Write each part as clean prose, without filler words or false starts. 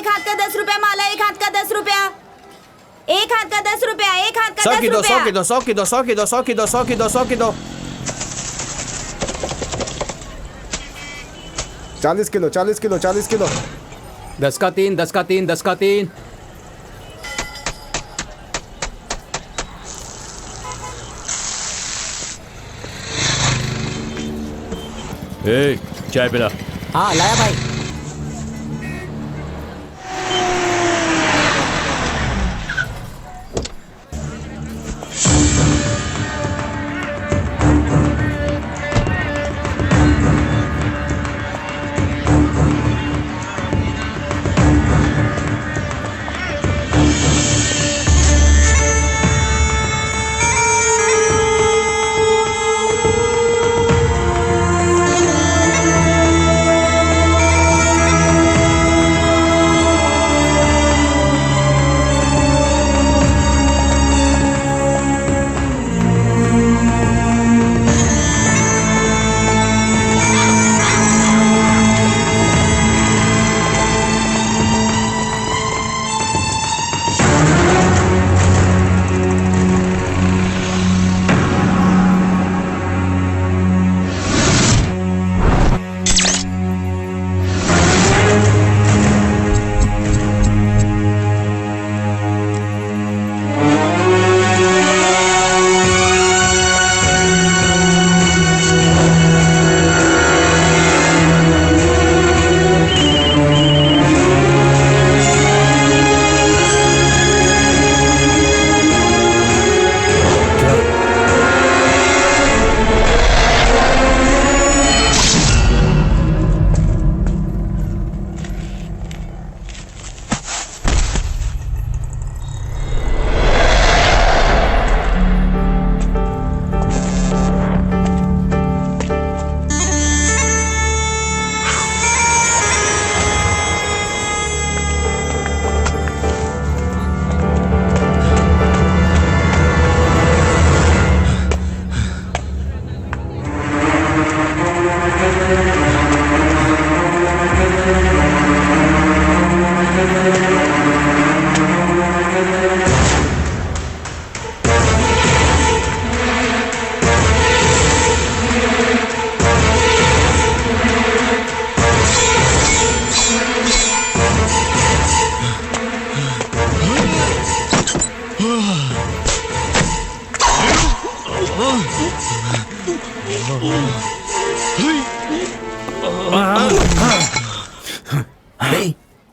एक हाथ का 10 रुपया माला, एक हाथ का 10 रुपया, एक हाथ का 10 रुपया, एक हाथ का 10 रुपया। 100 की दो, 100 की दो, 100 की दो, 100 की दो, 100 की दो, 100 की दो, 100 की दो। 40 किलो, 40 किलो, 40 किलो। 10 का 3, 10 का 3, 10 का 3। ए, चाय पिला। हाँ लाया भाई।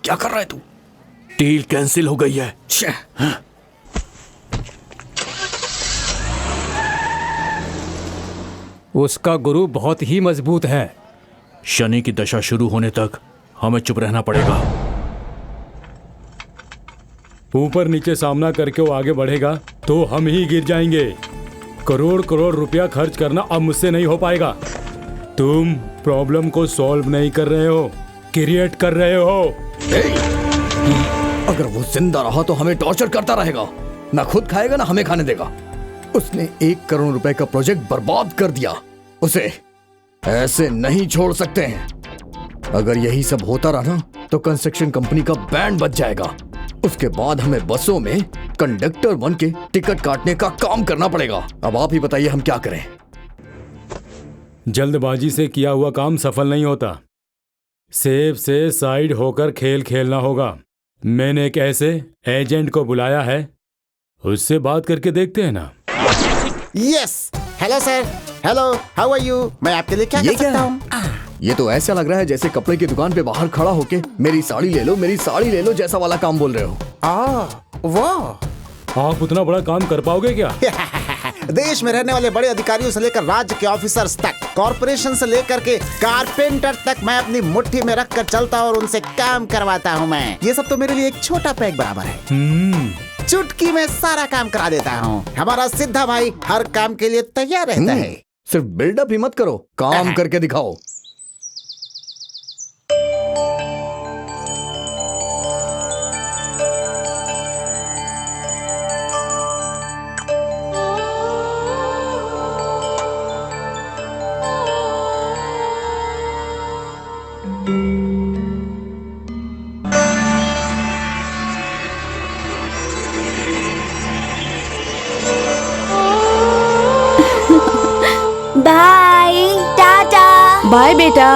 क्या कर रहा है तू? डील कैंसिल हो गई है। उसका गुरु बहुत ही मजबूत है। शनि की दशा शुरू होने तक हमें चुप रहना पड़ेगा। ऊपर नीचे सामना करके वो आगे बढ़ेगा तो हम ही गिर जाएंगे। करोड़ करोड़ रुपया खर्च करना अब मुझसे नहीं हो पाएगा। तुम प्रॉब्लम को सॉल्व नहीं कर रहे हो, क्रिएट कर रहे हो। अगर वो जिंदा रहा तो हमें टॉर्चर करता रहेगा, ना खुद खाएगा ना हमें खाने देगा। उसने 1 करोड़ रुपए का प्रोजेक्ट बर्बाद कर दिया। उसे ऐसे नहीं छोड़ सकते हैं। अगर यही सब होता रहा तो कंस्ट्रक्शन कंपनी का बैंड बच जाएगा। उसके बाद हमें बसों में कंडक्टर बन के टिकट काटने का काम करना पड़ेगा। अब आप ही बताइए हम क्या करें। जल्दबाजी से किया हुआ काम सफल नहीं होता। सेफ से साइड होकर खेल खेलना होगा। मैंने एक ऐसे एजेंट को बुलाया है, उससे बात करके देखते हैं ना। Yes, hello sir, hello, how are you? मैं आपके लिए क्या कर सकता हूँ? ये तो ऐसा लग रहा है जैसे कपड़े की दुकान पे बाहर खड़ा होके मेरी साड़ी ले लो, मेरी साड़ी ले लो जैसा वाला काम बोल रहे हो। वाह, आप उतना बड़ा काम कर पाओगे क्या? देश में रहने वाले बड़े अधिकारियों से लेकर राज्य के ऑफिसर्स तक, कॉर्पोरेशन से लेकर के कारपेंटर तक मैं अपनी मुट्ठी में रख कर चलता और उनसे काम करवाता हूँ। मैं ये सब तो मेरे लिए एक छोटा पैग बराबर है। चुटकी में सारा काम करा देता हूँ। हमारा सिद्धा भाई हर काम के लिए तैयार रहता है। सिर्फ बिल्डअप ही मत करो, काम करके दिखाओ। बाय बेटा।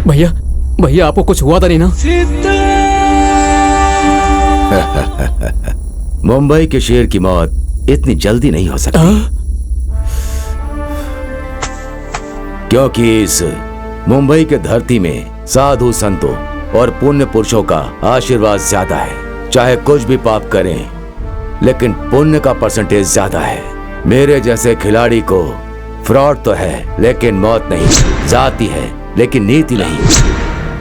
भैया भैया आपको कुछ हुआ था नहीं ना? मुंबई के शेर की मौत इतनी जल्दी नहीं हो सकती, क्योंकि इस मुंबई के धरती में साधु संतों और पुण्य पुरुषों का आशीर्वाद ज्यादा है। चाहे कुछ भी पाप करें, लेकिन पुण्य का परसेंटेज ज्यादा है। मेरे जैसे खिलाड़ी को फ्रॉड तो है, लेकिन मौत नहीं। जाति है, लेकिन नीति नहीं।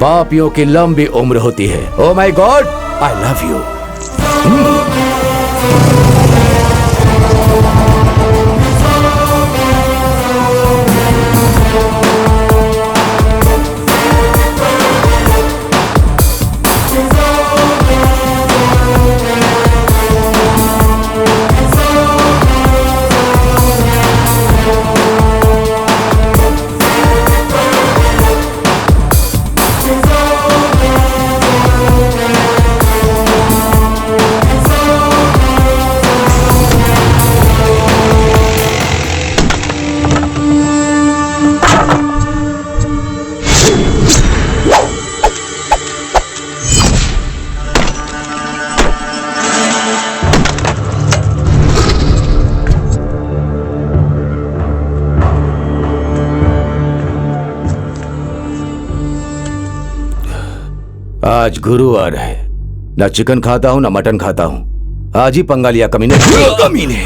पापियों की लंबी उम्र होती है। Oh my god, I love you. आज गुरुवार है, ना चिकन खाता हूं ना मटन खाता हूं। आज ही पंगा लिया कमीने। कमीने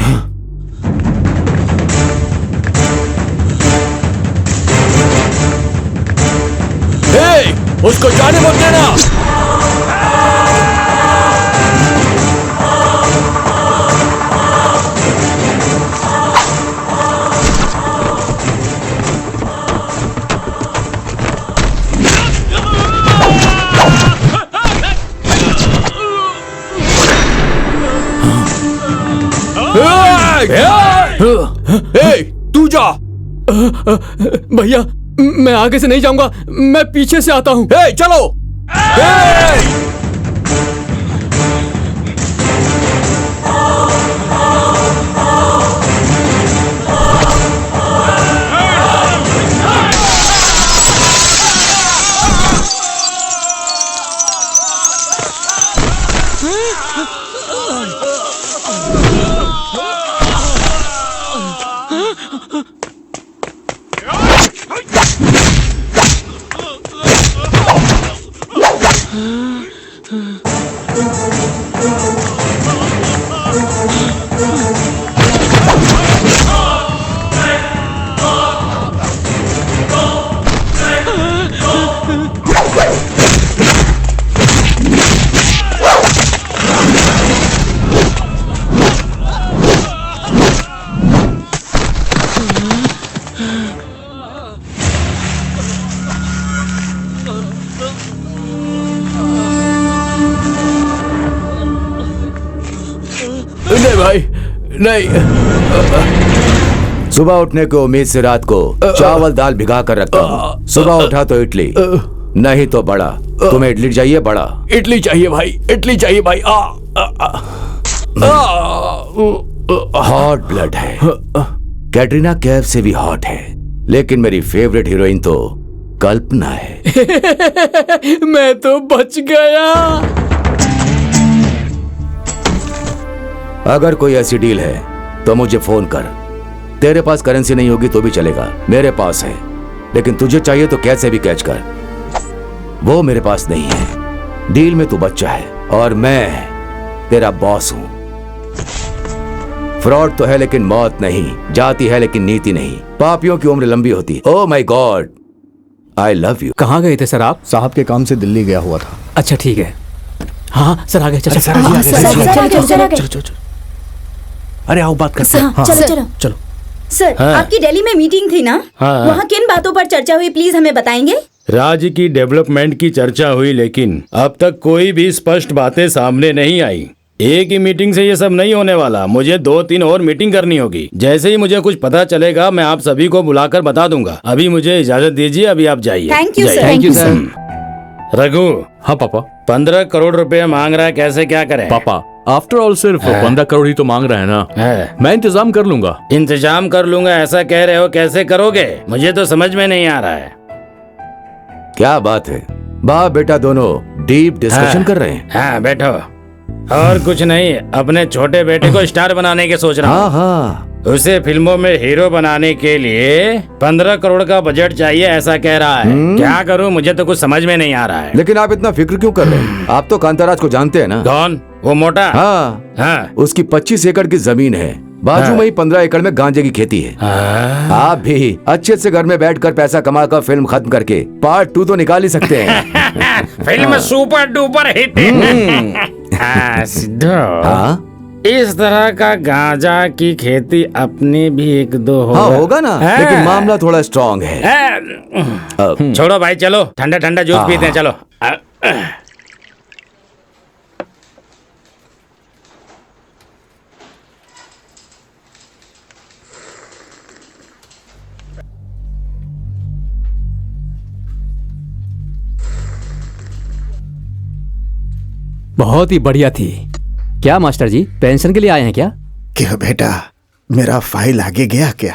उसको जाने मत देना। तू जा। भैया मैं आगे से नहीं जाऊंगा, मैं पीछे से आता हूं। चलो। नहीं। सुबह उठने की उम्मीद से रात को चावल दाल भिगा कर रखता हूँ। सुबह उठा तो इडली, नहीं तो बड़ा। तुम्हें इडली चाहिए? बड़ा इडली चाहिए भाई, इडली चाहिए भाई। हॉट ब्लड है, कैटरीना कैफ से भी हॉट है, लेकिन मेरी फेवरेट हीरोइन तो कल्पना है। मैं तो बच गया। अगर कोई ऐसी डील है तो मुझे फोन कर। तेरे पास करेंसी नहीं होगी तो भी चलेगा, मेरे पास है। लेकिन तुझे चाहिए तो कैसे भी कैच कर, वो मेरे पास नहीं है। डील में तू बच्चा है और मैं तेरा बॉस हूं। फ्रॉड तो है लेकिन मौत नहीं, जाती है लेकिन नीति नहीं, पापियों की उम्र लंबी होती। ओह my god, I love you. कहाँ गए थे सर आप? साहब के काम से दिल्ली गया हुआ था। अच्छा ठीक है। हाँ सर आ गए। चलो चलो अरे आओ बात करते हैं। चलो चलो चलो। सर, आपकी दिल्ली में मीटिंग थी ना? वहाँ किन बातों पर चर्चा हुई, प्लीज हमें बताएंगे? राज्य की डेवलपमेंट की चर्चा हुई, लेकिन अब तक कोई भी स्पष्ट बातें सामने नहीं आई। एक ही मीटिंग से ये सब नहीं होने वाला, मुझे 2-3 और मीटिंग करनी होगी। जैसे ही मुझे कुछ पता चलेगा मैं आप सभी को बुलाकर बता दूंगा। अभी मुझे इजाजत दीजिए, अभी आप जाइए। Thank you sir. Thank you sir. Raghu, हाँ पापा। 15 करोड़ रुपए मांग रहा है, कैसे क्या करें? पापा आफ्टर ऑल सिर्फ 15 करोड़ ही तो मांग रहा है ना। मैं इंतजाम कर लूंगा। इंतजाम कर लूंगा ऐसा कह रहे हो, कैसे करोगे? मुझे तो समझ में नहीं आ रहा है। क्या बात है, बाप बेटा दोनों डीप डिस्कशन कर रहे हैं। हाँ बैठो। और कुछ नहीं, अपने छोटे बेटे को स्टार बनाने के सोच रहा हूँ। हाँ, उसे फिल्मों में हीरो बनाने के लिए 15 करोड़ का बजट चाहिए, ऐसा कह रहा है। क्या करूँ, मुझे तो कुछ समझ में नहीं आ रहा है। लेकिन आप इतना फिक्र क्यों कर रहे हैं? आप तो कांताराज को जानते हैं ना? कौन? वो मोटा? हाँ, हाँ। उसकी 25 एकड़ की जमीन है, बाजू में ही 15 एकड़ में गांजे की खेती है। आप भी अच्छे से घर में बैठकर पैसा कमा कर फिल्म खत्म करके पार्ट 2 तो निकाल ही सकते हैं। Film super duper hit. Sidhu, हाँ इस तरह का गांजा की खेती अपने भी 1-2 होगा। हाँ होगा ना, लेकिन मामला थोड़ा स्ट्रॉन्ग है। छोड़ो भाई, चलो ठंडा ठंडा जूस पीते हैं, चलो। बहुत ही बढ़िया थी। क्या मास्टर जी, पेंशन के लिए आए हैं क्या? क्या बेटा, मेरा फाइल आगे गया क्या?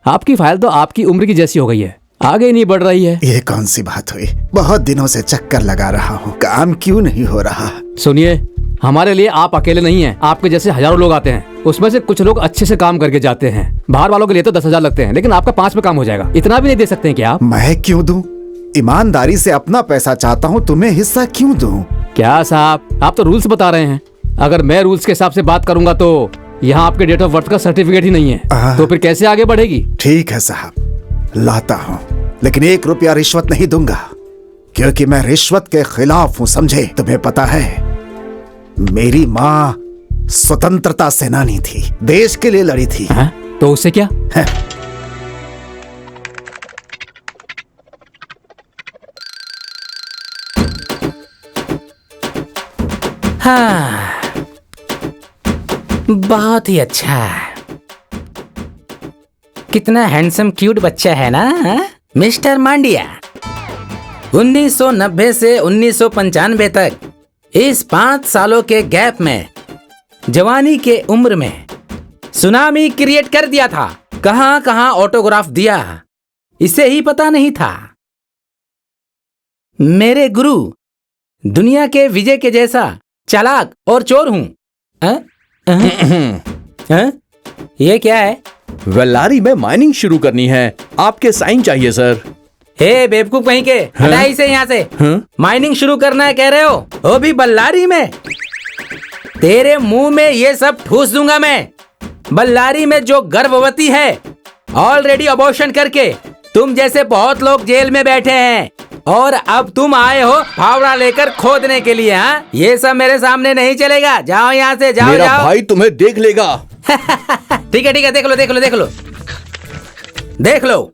आपकी फाइल तो आपकी उम्र की जैसी हो गई है, आगे नहीं बढ़ रही है। ये कौन सी बात हुई? बहुत दिनों से चक्कर लगा रहा हूँ, काम क्यों नहीं हो रहा? सुनिए, हमारे लिए आप अकेले नहीं हैं, आपके जैसे हजारों लोग आते हैं। उसमें से कुछ लोग अच्छे से काम करके जाते हैं। बाहर वालों के लिए तो 10,000 लगते हैं, लेकिन आपका 5 में काम हो जाएगा। इतना भी नहीं दे सकते हैं क्या आप? मैं क्यों दूं? ईमानदारी से अपना पैसा चाहता हूँ, तुम्हें हिस्सा क्यों दूं? क्या साहब, आप तो रूल्स बता रहे हैं। अगर मैं रूल्स के हिसाब से बात करूंगा तो यहाँ आपके डेट ऑफ बर्थ का सर्टिफिकेट ही नहीं है, तो फिर कैसे आगे बढ़ेगी? ठीक है साहब, लाता हूँ, लेकिन 1 रुपया रिश्वत नहीं दूंगा, क्योंकि मैं रिश्वत के खिलाफ हूँ, समझे? तुम्हें पता है, मेरी माँ स्वतंत्रता सेनानी थी, देश के लिए लड़ी थी। तो उससे क्या? हाँ, बहुत ही अच्छा। कितना हैंडसम क्यूट बच्चा है ना, मिस्टर मांडिया। 1990 से 1995 तक इस 5 सालों के गैप में जवानी के उम्र में सुनामी क्रिएट कर दिया था। कहां कहां ऑटोग्राफ दिया, इसे ही पता नहीं था। मेरे गुरु दुनिया के विजय के जैसा चालाक और चोर हूं। ये क्या है? वेल्लारी में माइनिंग शुरू करनी है, आपके साइन चाहिए सर। हे बेवकूफ कहीं के, हटा इसे यहाँ से। माइनिंग शुरू करना है कह रहे हो, वो भी बल्लारी में? तेरे मुंह में ये सब ठूस दूंगा मैं। बल्लारी में जो गर्भवती है, ऑलरेडी अबॉर्शन करके तुम जैसे बहुत लोग जेल में बैठे हैं, और अब तुम आए हो फावड़ा लेकर खोदने के लिए। हाँ, ये सब मेरे सामने नहीं चलेगा। जाओ यहाँ से, जाओ मेरा जाओ। भाई तुम्हें देख लेगा। ठीक है ठीक है, देख लो देख लो देख लो देख लो।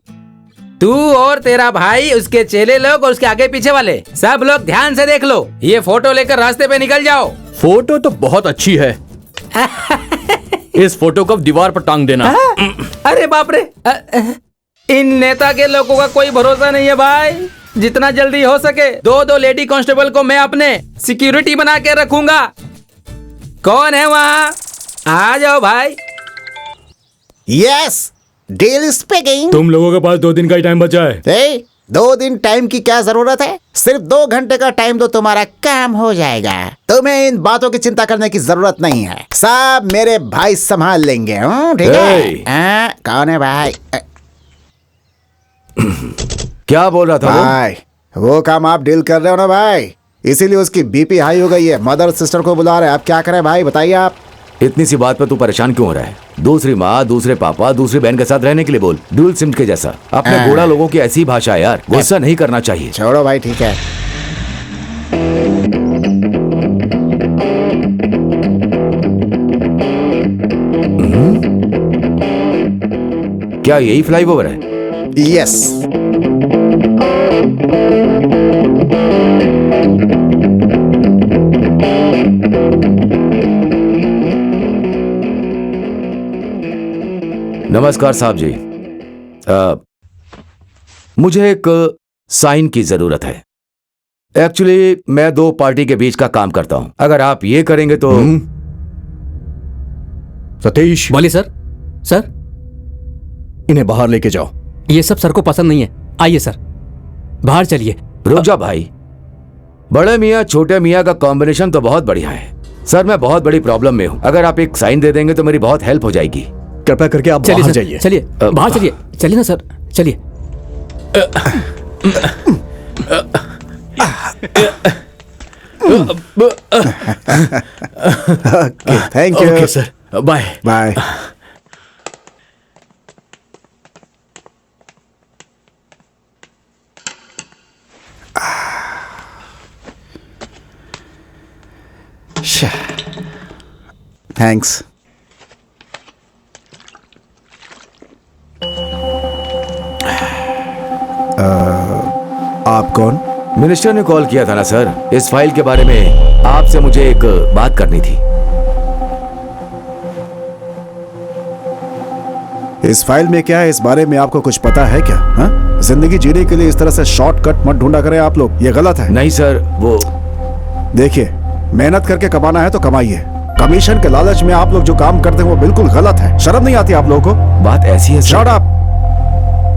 तू और तेरा भाई, उसके चेले लोग और उसके आगे पीछे वाले सब लोग ध्यान से देख लो। ये फोटो लेकर रास्ते पे निकल जाओ। फोटो तो बहुत अच्छी है। इस फोटो को दीवार पर टांग देना। अरे बाप रे, इन नेता के लोगों का कोई भरोसा नहीं है भाई। जितना जल्दी हो सके दो लेडी कांस्टेबल को मैं अपने सिक्योरिटी बना के रखूंगा। कौन है वहाँ? आ जाओ भाई। Yes, deal speaking. तुम लोगों के पास 2 दिन का ही टाइम बचा है। 2 दिन टाइम की क्या जरूरत है? सिर्फ 2 घंटे का टाइम दो, तुम्हारा काम हो जाएगा। तुम्हें इन बातों की चिंता करने की जरूरत नहीं है, सब मेरे भाई संभाल लेंगे। ठीक है? कौन है भाई? क्या बोल रहा था भाई वो काम आप डील कर रहे हो ना भाई, इसीलिए उसकी बीपी हाई हो गई है। मदर सिस्टर को बुला रहे हैं, आप क्या करें भाई बताइए आप। इतनी सी बात पर तू परेशान क्यों हो रहा है? दूसरी माँ, दूसरे पापा, दूसरी बहन के साथ रहने के लिए बोल। ड्यूल सिम के जैसा। अपने गोड़ा लोगों की ऐसी भाषा है यार, गुस्सा नहीं करना चाहिए। छोड़ो भाई, ठीक है। क्या यही फ्लाईओवर है? यस। नमस्कार साहब जी, मुझे एक साइन की जरूरत है। एक्चुअली मैं 2 पार्टी के बीच का काम करता हूं। अगर आप ये करेंगे तो। सतीश। बोलिए सर। सर, इन्हें बाहर लेके जाओ। ये सब सर को पसंद नहीं है। आइए सर, बाहर चलिए। रुक जा भाई, बड़े मियाँ छोटे मियाँ का कॉम्बिनेशन तो बहुत बढ़िया है। सर मैं बहुत बड़ी प्रॉब्लम में हूँ, अगर आप एक साइन दे देंगे तो मेरी बहुत हेल्प हो जाएगी। कृपया करके आप बाहर जाइए। चलिए बाहर चलिए। चलिए ना सर, चलिए। Thank you. Okay sir, bye bye. Thanks. आप कौन? मिनिस्टर ने कॉल किया था ना सर, इस फाइल के बारे में आपसे मुझे एक बात करनी थी। इस फाइल में क्या है, इस बारे में आपको कुछ पता है क्या? हा? जिंदगी जीने के लिए इस तरह से शॉर्टकट मत ढूंढा करें आप लोग, ये गलत है। नहीं सर, वो देखिए, मेहनत करके कमाना है तो कमाइए। कमीशन के लालच में आप लोग जो काम करते हैं वो बिल्कुल गलत है। शर्म नहीं आती आप लोगों को? बात ऐसी है। Shut up!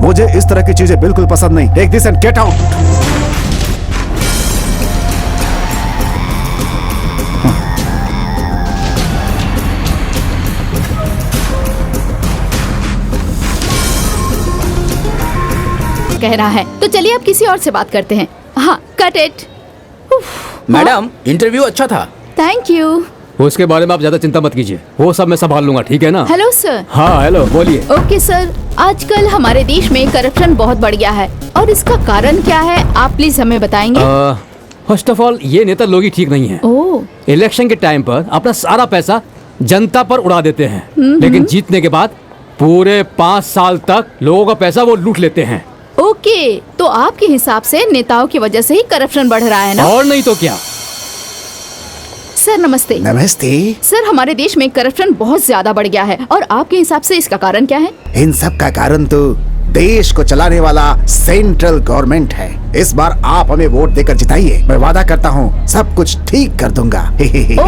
मुझे इस तरह की चीजें बिल्कुल पसंद नहीं। Take this and get out. कह रहा है तो चलिए अब किसी और से बात करते हैं। हाँ, कट इट। मैडम, इंटरव्यू अच्छा था। Thank you. उसके बारे में आप ज्यादा चिंता मत कीजिए, वो सब मैं संभाल लूंगा, ठीक है ना? Hello sir. हाँ हेलो, बोलिए। ओके सर, आजकल हमारे देश में करप्शन बहुत बढ़ गया है और इसका कारण क्या है, आप प्लीज हमें बताएंगे? फर्स्ट ऑफ ऑल, ये नेता लोग ही ठीक नहीं है। इलेक्शन के टाइम पर अपना सारा पैसा जनता पर उड़ा देते हैं, लेकिन जीतने के बाद पूरे 5 साल तक लोगों का पैसा वो लूट लेते हैं। ओके, तो आपके हिसाब से नेताओं की वजह से ही करप्शन बढ़ रहा है ना? और नहीं तो क्या। सर नमस्ते। नमस्ते। सर, हमारे देश में करप्शन बहुत ज्यादा बढ़ गया है और आपके हिसाब से इसका कारण क्या है? इन सब का कारण तो देश को चलाने वाला सेंट्रल गवर्नमेंट है। इस बार आप हमें वोट देकर जिताइए, मैं वादा करता हूँ सब कुछ ठीक कर दूंगा।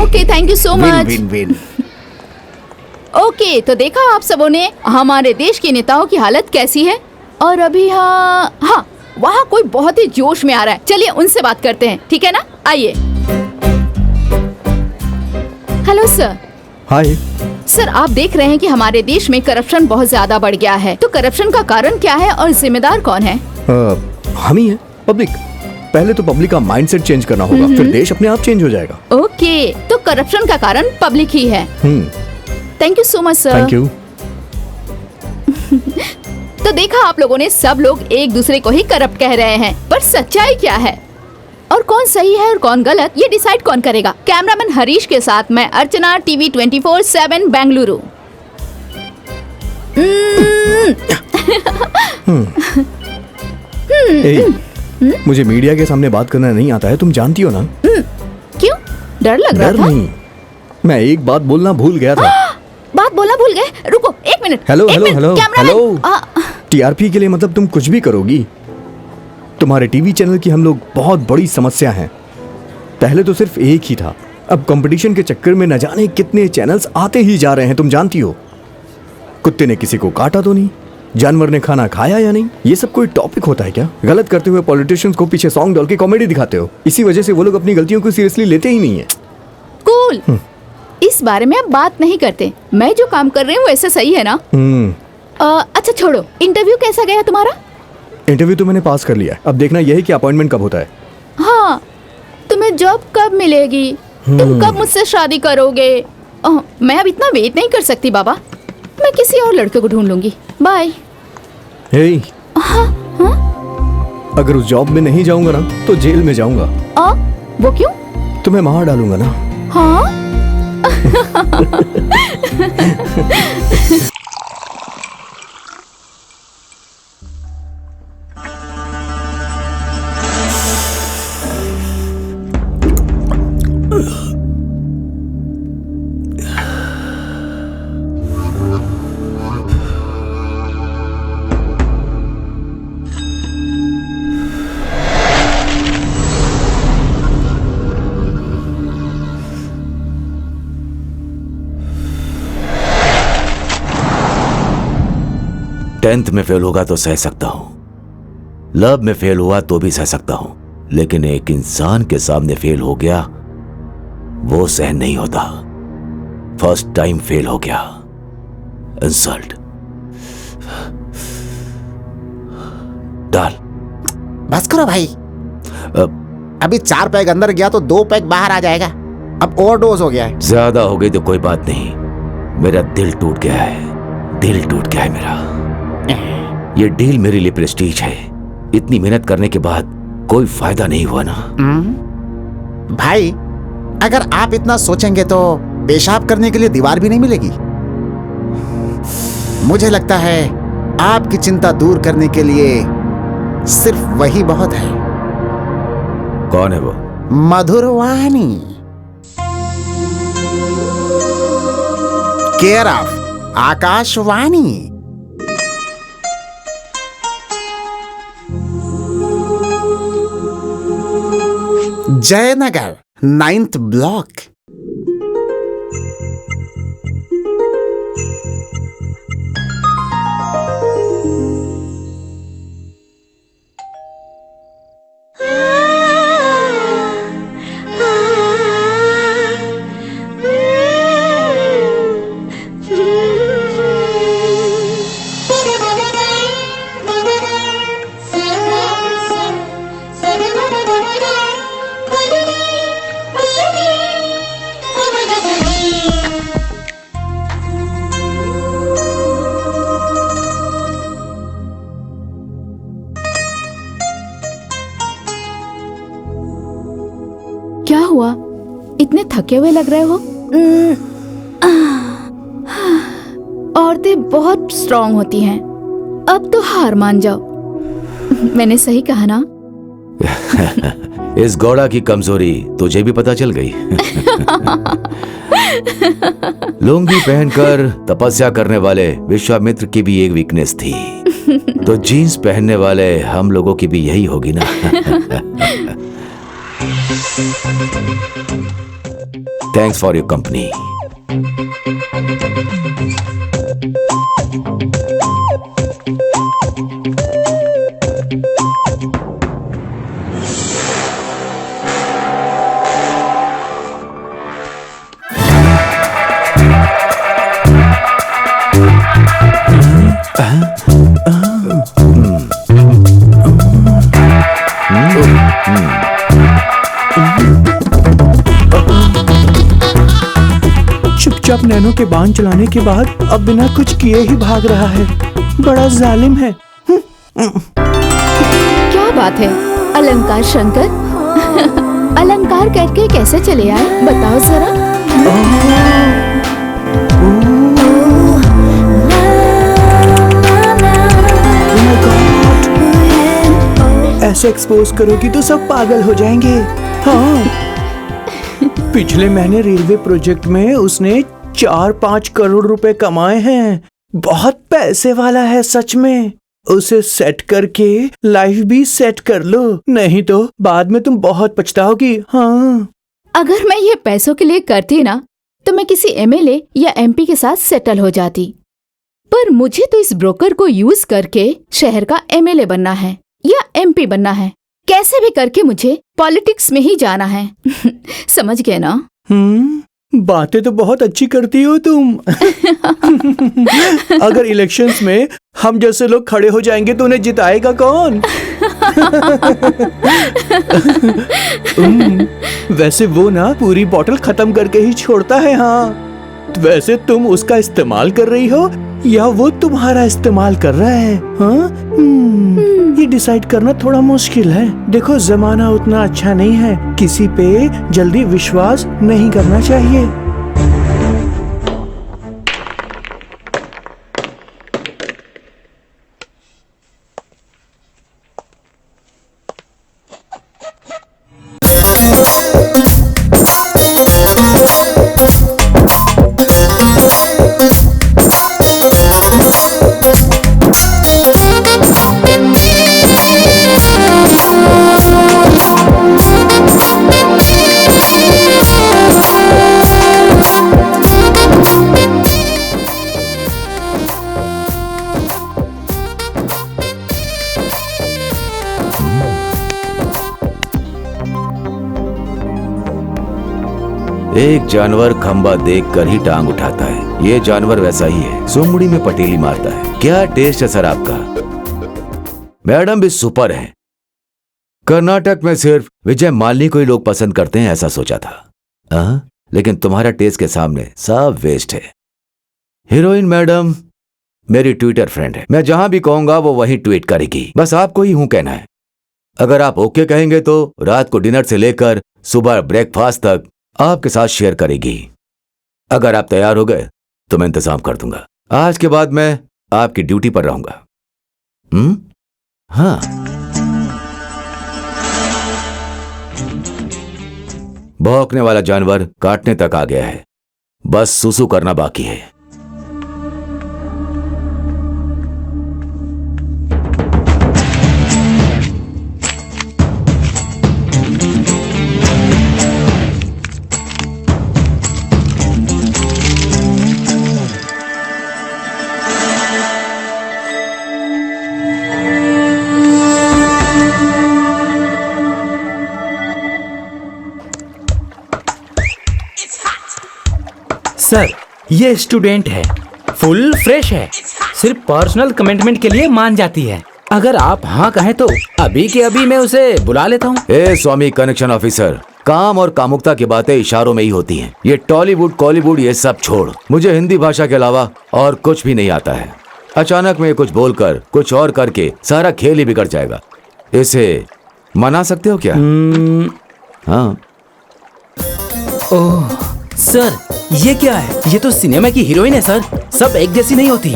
Okay, thank you so much. Win win. Okay, तो देखा आप सबों ने हमारे देश के नेताओं की हालत कैसी है। और अभी हाँ, वहाँ कोई बहुत ही जोश में आ रहा है, चलिए उनसे बात करते हैं, ठीक है ना? आइए। Hello sir. हाय सर, आप देख रहे हैं कि हमारे देश में करप्शन बहुत ज्यादा बढ़ गया है, तो करप्शन का कारण क्या है और जिम्मेदार कौन है? हम ही है, पब्लिक। पहले तो पब्लिक का माइंडसेट चेंज करना होगा, फिर देश अपने आप चेंज हो जाएगा। ओके, तो करप्शन का कारण पब्लिक ही है। Thank you so much sir. Thank you. तो देखा आप लोगों ने, सब लोग एक दूसरे को ही करप्ट कह रहे हैं, पर सच्चाई क्या है और कौन सही है और कौन गलत, ये डिसाइड कौन करेगा? कैमरामैन हरीश के साथ मैं अर्चना, TV 24/7 बेंगलुरु। मुझे मीडिया के सामने बात करना नहीं आता है, तुम जानती हो ना? क्यों? डर लग रहा था? नहीं, मैं एक बात बोलना भूल गया था। बात बोलना भूल गए। रुको 1 मिनट। हेलो एक hello minute, hello cameraman. Hello. TRP के लिए मतलब तुम कुछ भी करोगी? तुम्हारे टीवी चैनल की हम लोग बहुत बड़ी समस्या हैं। पहले तो सिर्फ एक ही था, अब कंपटीशन के चक्कर में न जाने कितने चैनल्स आते ही जा रहे हैं। तुम जानती हो, कुत्ते ने किसी को काटा तो नहीं, जानवर ने खाना खाया या नहीं, ये सब कोई टॉपिक होता है क्या? गलत करते हुए पॉलिटिशियंस को पीछे सॉन्ग डाल के कॉमेडी दिखाते हो। इसी वजह से वो लोग अपनी गलतियों को सीरियसली लेते ही नहीं है। कूल। इस बारे में अब बात नहीं करते। मैं जो काम कर रही हूँ वैसे सही है ना? अच्छा छोड़ो, इंटरव्यू कैसा गया तुम्हारा? इंटरव्यू तो मैंने पास कर लिया, अब देखना यह है कि अपॉइंटमेंट कब होता है। हाँ, तुम्हें जॉब कब मिलेगी? तुम कब मुझसे शादी करोगे? मैं अब इतना वेट नहीं कर सकती बाबा, मैं किसी और लड़के को ढूंढ लूंगी। बाय। हे, अगर उस जॉब में नहीं जाऊंगा ना तो जेल में जाऊंगा। वो क्यों? तुम्हें मार डालूंगा ना। हाँ? टेंथ में फेल होगा तो सह सकता हूं, लव में फेल हुआ तो भी सह सकता हूं, लेकिन एक इंसान के सामने फेल हो गया वो सहन नहीं होता। फर्स्ट टाइम फेल हो गया, इंसल्ट। डाल। बस करो भाई, अभी 4 पैग अंदर गया तो 2 पैग बाहर आ जाएगा। अब ओवरडोज हो गया है। ज्यादा हो गई तो कोई बात नहीं, मेरा दिल टूट गया है, दिल टूट गया है मेरा। ये डील मेरे लिए प्रेस्टीज है, इतनी मेहनत करने के बाद कोई फायदा नहीं हुआ ना। भाई अगर आप इतना सोचेंगे तो पेशाब करने के लिए दीवार भी नहीं मिलेगी। मुझे लगता है आपकी चिंता दूर करने के लिए सिर्फ वही बहुत है। कौन है वो? Madhuravani, care of Akashvani. Jayanagar 9th block. क्या हुआ? इतने थके हुए लग रहे हो। औरतें बहुत स्ट्रांग होती हैं, अब तो हार मान जाओ। मैंने सही कहा ना? इस घोड़ा की कमजोरी तुझे भी पता चल गई। लुंगी पहनकर तपस्या करने वाले विश्वामित्र की भी एक वीकनेस थी, तो जीन्स पहनने वाले हम लोगों की भी यही होगी ना। Thanks for your company. चुपचाप नैनो के बाण चलाने के बाद अब बिना कुछ किए ही भाग रहा है, बड़ा जालिम है। क्या बात है अलंकार शंकर, अलंकार करके कैसे चले आए बताओ जरा। ऐसे एक्सपोज करोगी तो सब पागल हो जाएंगे। हाँ, पिछले महीने रेलवे प्रोजेक्ट में उसने 4-5 करोड़ रुपए कमाए हैं। बहुत पैसे वाला है सच में। उसे सेट करके लाइफ भी सेट कर लो, नहीं तो बाद में तुम बहुत पछताओगी। हाँ, अगर मैं ये पैसों के लिए करती ना तो मैं किसी एमएलए या एमपी के साथ सेटल हो जाती, पर मुझे तो इस ब्रोकर को यूज करके शहर का एमएलए बनना है या एमपी बनना है। कैसे भी करके मुझे पॉलिटिक्स में ही जाना है। समझ गए ना? बातें तो बहुत अच्छी करती हो तुम। अगर इलेक्शंस में हम जैसे लोग खड़े हो जाएंगे तो उन्हें जिताएगा कौन? वैसे वो ना पूरी बोतल खत्म करके ही छोड़ता है। हाँ, वैसे तुम उसका इस्तेमाल कर रही हो या वो तुम्हारा इस्तेमाल कर रहा है? हाँ, ये डिसाइड करना थोड़ा मुश्किल है। देखो, जमाना उतना अच्छा नहीं है, किसी पे जल्दी विश्वास नहीं करना चाहिए। एक जानवर खंबा देखकर ही टांग उठाता है, ये जानवर वैसा ही है, सुमड़ी में पटेली मारता है। क्या टेस्ट है सर आपका? मैडम भी सुपर है। कर्नाटक में सिर्फ विजय माल्यनी को ही लोग पसंद करते हैं ऐसा सोचा था, लेकिन तुम्हारा टेस्ट के सामने सब वेस्ट है। हीरोइन मैडम मेरी ट्विटर फ्रेंड है, मैं जहां भी कहूंगा वो वहीं ट्वीट करेगी, बस आपको ही हूं कहना है। अगर आप ओके कहेंगे तो रात को डिनर से लेकर सुबह ब्रेकफास्ट तक आपके साथ शेयर करेगी। अगर आप तैयार हो गए तो मैं इंतजाम कर दूंगा। आज के बाद मैं आपकी ड्यूटी पर रहूंगा। हाँ, भौंकने वाला जानवर काटने तक आ गया है, बस सुसु करना बाकी है। सर, ये स्टूडेंट है, फुल फ्रेश है, सिर्फ पर्सनल कमिटमेंट के लिए मान जाती है। अगर आप हाँ कहें तो अभी के अभी मैं उसे बुला लेता हूँ। ए स्वामी कनेक्शन ऑफिसर, काम और कामुकता की बातें इशारों में ही होती हैं। ये टॉलीवुड कॉलीवुड ये सब छोड़, मुझे हिंदी भाषा के अलावा और कुछ भी नहीं आता है। अचानक में कुछ बोलकर कुछ और करके सारा खेल ही बिगड़ जाएगा। इसे मना सकते हो क्या? हाँ। ओह सर, ये क्या है? ये तो सिनेमा की हीरोइन है सर, सब एक जैसी नहीं होती,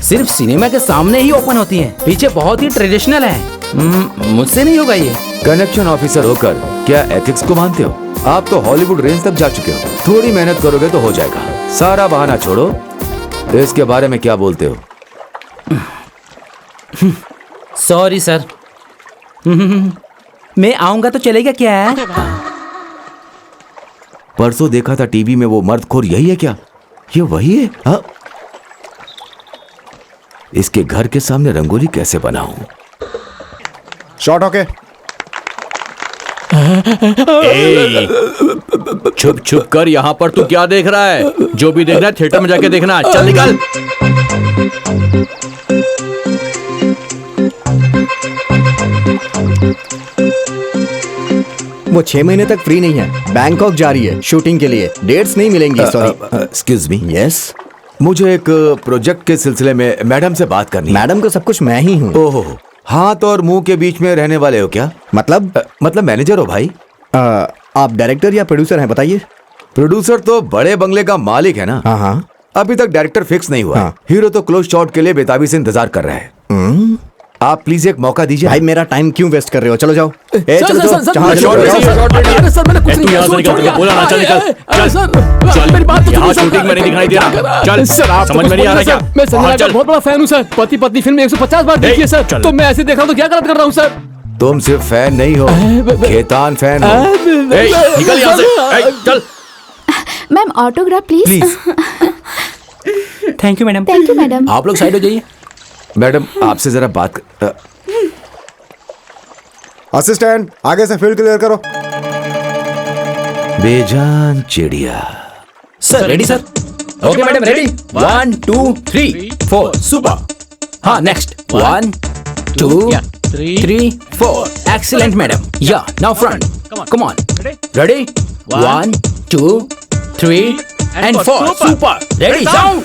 सिर्फ सिनेमा के सामने ही ओपन होती हैं, पीछे बहुत ही ट्रेडिशनल है। मुझसे नहीं होगा ये। कनेक्शन ऑफिसर होकर क्या एथिक्स को मानते हो? आप तो हॉलीवुड रेंज तक जा चुके हो, थोड़ी मेहनत करोगे तो हो जाएगा। सारा बहाना छोड़ो, इसके बारे में क्या बोलते हो? Sorry sir. मैं आऊंगा तो चलेगा क्या? परसों देखा था टीवी में वो मर्दखोर, यही है क्या? ये वही है? हाँ? इसके घर के सामने रंगोली कैसे बनाऊं? Shot okay. छुप छुप कर यहाँ पर तू क्या देख रहा है? जो भी देखना है थिएटर में जाके देखना। चल निकल। वो 6 महीने तक फ्री नहीं है, बैंकॉक जा रही है शूटिंग के लिए, डेट्स नहीं मिलेंगी। सॉरी। Excuse me. यस, मुझे एक प्रोजेक्ट के सिलसिले में मैडम से बात करनी है। मैडम को सब कुछ मैं ही हूँ। ओहो, हाथ और मुंह के बीच में रहने वाले हो क्या? मतलब मैनेजर हो भाई? आप डायरेक्टर या प्रोड्यूसर हैं, बताइए। प्रोड्यूसर तो बड़े बंगले का मालिक है ना। हाँ। अभी तक डायरेक्टर फिक्स नहीं हुआ। हीरो तो क्लोज शॉट के लिए बेताबी से इंतजार कर रहे हैं। आप प्लीज एक मौका दीजिए। भाई मेरा टाइम क्यों वेस्ट कर रहे हो? चलो जाओ। ए, सर, चलो सर, जाओ। सर, जहाँ सर, जाओ, सर, जाओ। सर, अरे सर मैंने कुछ तू नहीं यहाँ से किया, निकल, छोड़ बोला ना, चल निकल, अरे चल। सर, चल, मेरी बात तो यहाँ सुनो, शूटिंग में नहीं दिखाई दे रहा। चल, सर आप समझ में नहीं आ रहा क्या? मैं संजना का चल। बहुत बड़ा फैन हूँ सर। पति पत्नी फिल्म 150 बार देखी है सर। चल। तो मैं ऐसे देख रहा हूँ तो क्या गलत कर रहा हूँ सर? तुम सिर्फ फैन नहीं हो, खेतान फैन हो। ए, निकल यहाँ से। ए, चल। Ma'am autograph please. Thank you madam. Thank you madam. आप लोग साइड हो जाइए। मैडम आपसे जरा बात असिस्टेंट आगे से फील्ड क्लियर करो। बेजान चिड़िया। Sir ready sir. Okay madam ready. 1 2 3 4 super. हाँ नेक्स्ट 1 2 3 4 एक्सीलेंट मैडम। या now front come on ready 1 2 3 and 4 super ready sound.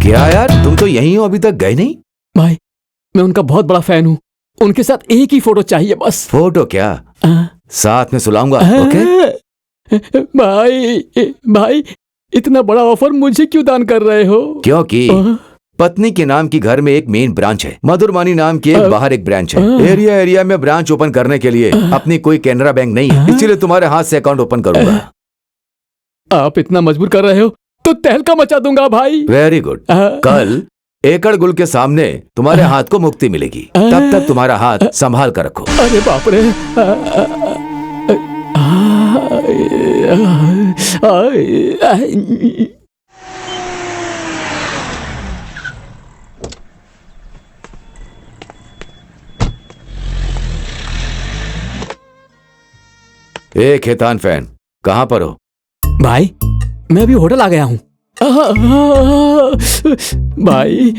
क्या यार तुम तो यहीं हो, अभी तक गए नहीं? भाई मैं उनका बहुत बड़ा फैन हूँ। उनके साथ एक ही फोटो चाहिए बस। फोटो क्या, साथ में सुलाऊंगा। ओके भाई इतना बड़ा ऑफर मुझे क्यों दान कर रहे हो? क्योंकि पत्नी के नाम की घर में एक मेन ब्रांच है, मधुरवानी नाम की एक बाहर एक ब्रांच है। एरिया में ब्रांच ओपन करने के लिए अपनी कोई कैनरा बैंक नहीं है, इसीलिए तुम्हारे हाथ से अकाउंट ओपन करूंगा। आप इतना मजबूर कर रहे हो तो तहलका मचा दूंगा भाई। Very good. कल एकड़ गुल के सामने तुम्हारे हाथ को मुक्ति मिलेगी, तब तक तुम्हारा हाथ संभाल कर रखो। अरे बाप रे। ए खेतान फैन, कहाँ पर हो? भाई मैं अभी होटल आ गया हूँ। भाई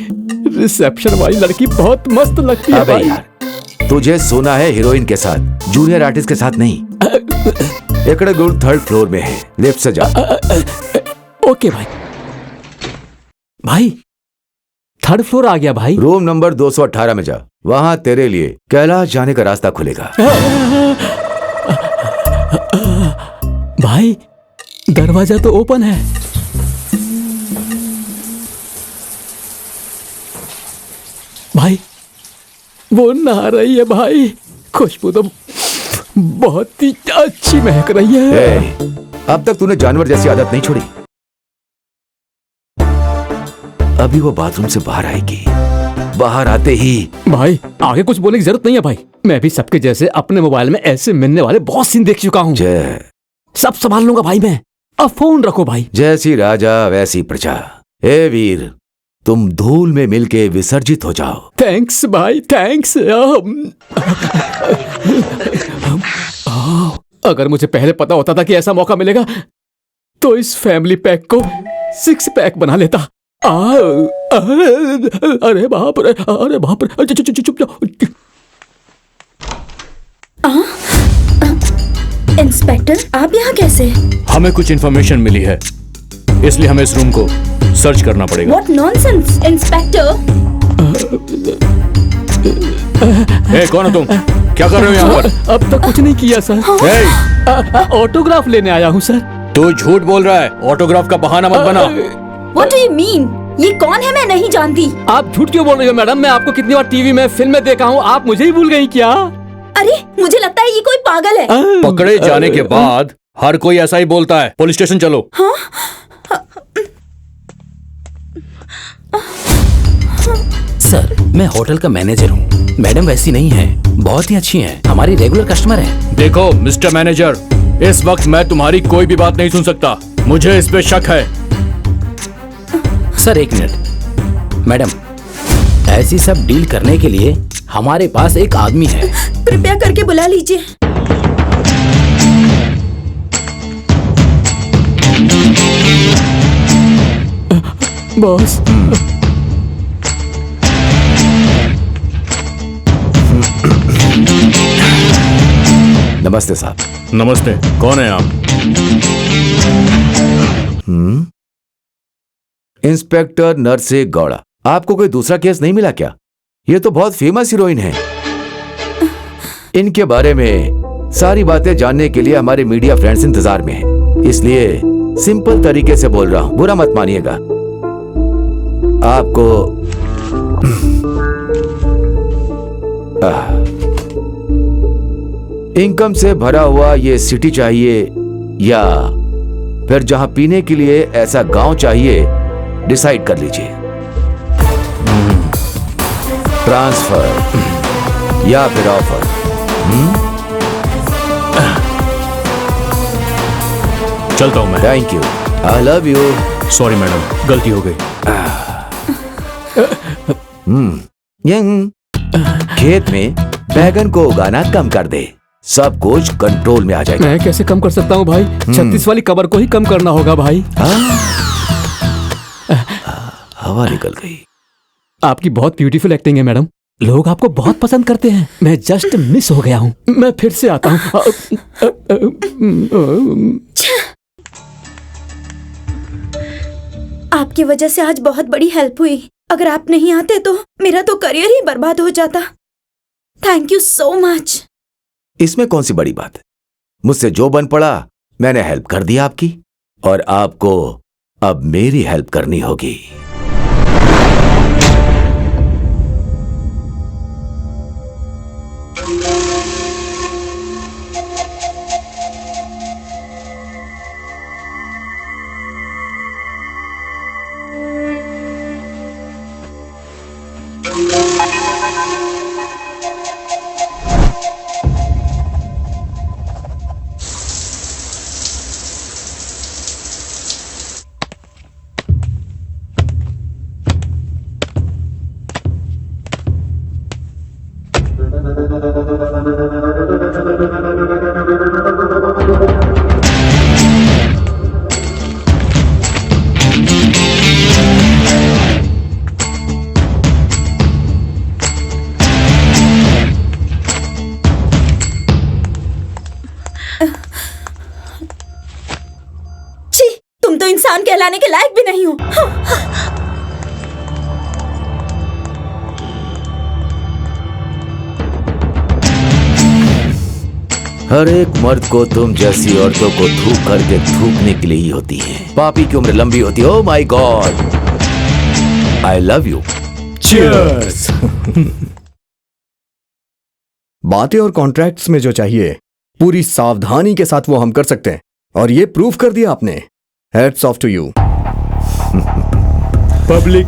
रिसेप्शन वाली लड़की बहुत मस्त लगती है अबे भाई। यार, तुझे सोना है हीरोइन के साथ, जूनियर आर्टिस्ट के साथ नहीं। एकड़ गुल 3rd फ्लोर में है, लिफ्ट से जा। ओके भाई। भाई 3rd फ्लोर आ गया भाई। रूम नंबर 218 में जा, वहां तेरे लिए कैलाश जाने का रास्ता खुलेगा। भाई दरवाजा तो ओपन है। भाई वो नहा रही है भाई। खुशबू तो बहुत ही अच्छी महक रही है। अब तक तूने जानवर जैसी आदत नहीं छोड़ी। अभी वो बाथरूम से बाहर आएगी, बाहर आते ही। भाई आगे कुछ बोलने की जरूरत नहीं है भाई। मैं भी सबके जैसे अपने मोबाइल में ऐसे मिलने वाले बहुत सीन देख चुका हूँ। सब संभाल लूंगा भाई मैं। अब फोन रखो भाई। जैसी राजा वैसी प्रजा। ए वीर, तुम धूल में मिलके विसर्जित हो जाओ। थैंक्स भाई थैंक्स। अगर मुझे पहले पता होता था कि ऐसा मौका मिलेगा तो इस फैमिली पैक को 6 पैक बना लेता। अरे बाप रे, अरे बाप रे। चुप जाओ। इंस्पेक्टर आप यहाँ कैसे? हमें कुछ इन्फॉर्मेशन मिली है, इसलिए हमें इस रूम को सर्च करना पड़ेगा। What nonsense, inspector. कौन हो तुम? क्या कर रहे हो यहाँ पर? अब तक कुछ नहीं किया सर। ऑटोग्राफ लेने आया हूँ सर। तू झूठ बोल रहा है, ऑटोग्राफ का बहाना मत बना। What do you mean? ये कौन है? मैं नहीं जानती। आप झूठ क्यों बोल रही हो मैडम? मैं आपको कितनी बार टीवी में फिल्म में देखा हूँ, आप मुझे ही भूल गई क्या? अरे मुझे लगता है ये कोई पागल है। पकड़े जाने के बाद हर कोई ऐसा ही बोलता है। पुलिस स्टेशन चलो। सर मैं होटल का मैनेजर हूँ। मैडम वैसी नहीं है, बहुत ही अच्छी हैं, हमारी रेगुलर कस्टमर हैं। देखो मिस्टर मैनेजर, इस वक्त मैं तुम्हारी कोई भी बात नहीं सुन सकता। मुझे इस पे शक है। Sir 1 minute. मैडम ऐसी सब डील करने के लिए हमारे पास एक आदमी है। कृपया करके बुला लीजिए। बॉस नमस्ते साहब। नमस्ते, कौन है आप? इंस्पेक्टर नरसे गौड़ा। आपको कोई दूसरा केस नहीं मिला क्या? ये तो बहुत फेमस हीरोइन है। इनके बारे में सारी बातें जानने के लिए हमारे मीडिया फ्रेंड्स इंतजार में हैं। इसलिए सिंपल तरीके से बोल रहा हूं, बुरा मत मानिएगा। आपको इनकम से भरा हुआ ये सिटी चाहिए या फिर जहां पीने के लिए ऐसा गांव चाहिए, डिसाइड कर लीजिए। ट्रांसफर या फिर ऑफर। चलता हूं मैं। Thank you, I love you. Sorry madam, गलती हो गई। खेत में बैगन को उगाना कम कर दे, सब कुछ कंट्रोल में आ जाएगा। मैं कैसे कम कर सकता हूँ भाई? 36 वाली कबर को ही कम करना होगा भाई। हवा निकल गई। आपकी बहुत ब्यूटीफुल एक्टिंग है मैडम, लोग आपको बहुत पसंद करते हैं। मैं जस्ट मिस हो गया हूँ, मैं फिर से आता हूँ। आपकी वजह से आज बहुत बड़ी हेल्प हुई। अगर आप नहीं आते तो मेरा तो करियर ही बर्बाद हो जाता। Thank you so much. इसमें कौन सी बड़ी बात है? मुझसे जो बन पड़ा मैंने हेल्प कर दी आपकी, और आपको अब मेरी हेल्प करनी होगी। तुम तो इंसान कहलाने के लायक भी नहीं हो। हर एक मर्द को तुम जैसी औरतों को थूक करके थूकने के लिए ही होती है। पापी की उम्र लंबी होती है। Oh my god, I love you. Cheers. बातें और कॉन्ट्रैक्ट्स में जो चाहिए पूरी सावधानी के साथ वो हम कर सकते हैं, और ये प्रूफ कर दिया आपने। Hats off to you. Public,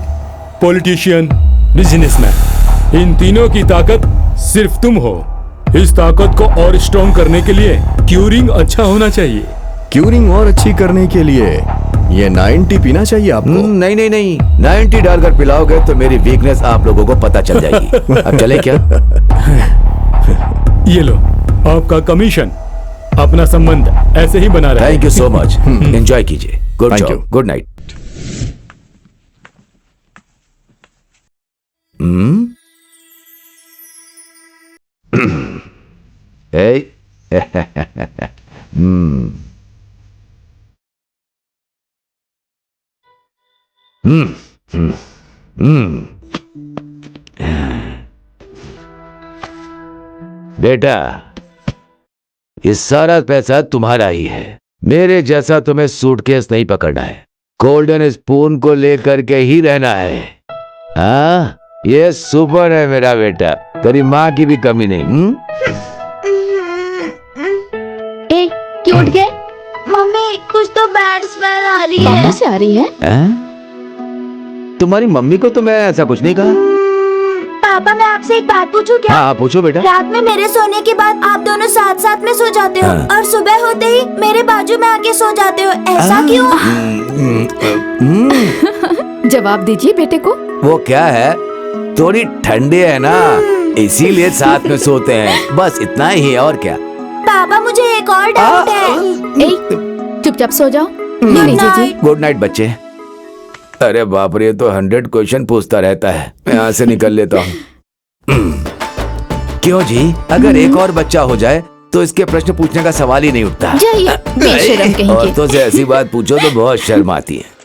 politician, businessman, इन तीनों की ताकत सिर्फ तुम हो। इस ताकत को और स्ट्रॉन्ग करने के लिए क्यूरिंग अच्छा होना चाहिए। क्यूरिंग और अच्छी करने के लिए ये 90 पीना चाहिए आपको। नहीं नहीं नहीं, 90 डालकर पिलाओगे तो मेरी वीकनेस आप लोगों को पता चल जाएगी। अब चले क्या? ये लो आपका कमीशन। अपना संबंध ऐसे ही बना रहे। Thank you so much. Enjoy कीजिए। Good Thank you. Job, good night. बेटा, ये सारा पैसा तुम्हारा ही है। मेरे जैसा तुम्हें सूटकेस नहीं पकड़ना है, गोल्डन स्पून को लेकर के ही रहना है। हाँ, ये सुपर है मेरा बेटा, तेरी माँ की भी कमी नहीं। ए, क्यों उठ गए? मम्मी, कुछ तो बैड स्मेल आ रही है। कहाँ से आ रही है? तुम्हारी मम्मी को तो मैं ऐसा कुछ नहीं कहा। पापा, मैं आपसे एक बात पूछूं क्या? हाँ, पूछो बेटा। रात में मेरे सोने के बाद आप दोनों साथ साथ में सो जाते हो, और सुबह होते ही मेरे बाजू में आके सो जाते हो, ऐसा क्यों? जवाब दीजिए बेटे को। वो क्या है, थोड़ी ठंडी है ना, इसीलिए साथ में सोते हैं, बस इतना ही। और क्या? पापा, मुझे एक और डाउट है। ए, चुपचाप सो जाओ। लीजिए जी। गुड नाइट बच्चे। अरे बाप रे, तो 100 क्वेश्चन पूछता रहता है। मैं यहाँ से निकल लेता हूँ। क्यों जी, अगर एक और बच्चा हो जाए तो इसके प्रश्न पूछने का सवाल ही नहीं उठता। जाइए बेशरम कहीं के। औरतों से ऐसी बात पूछो तो बहुत शर्म आती है।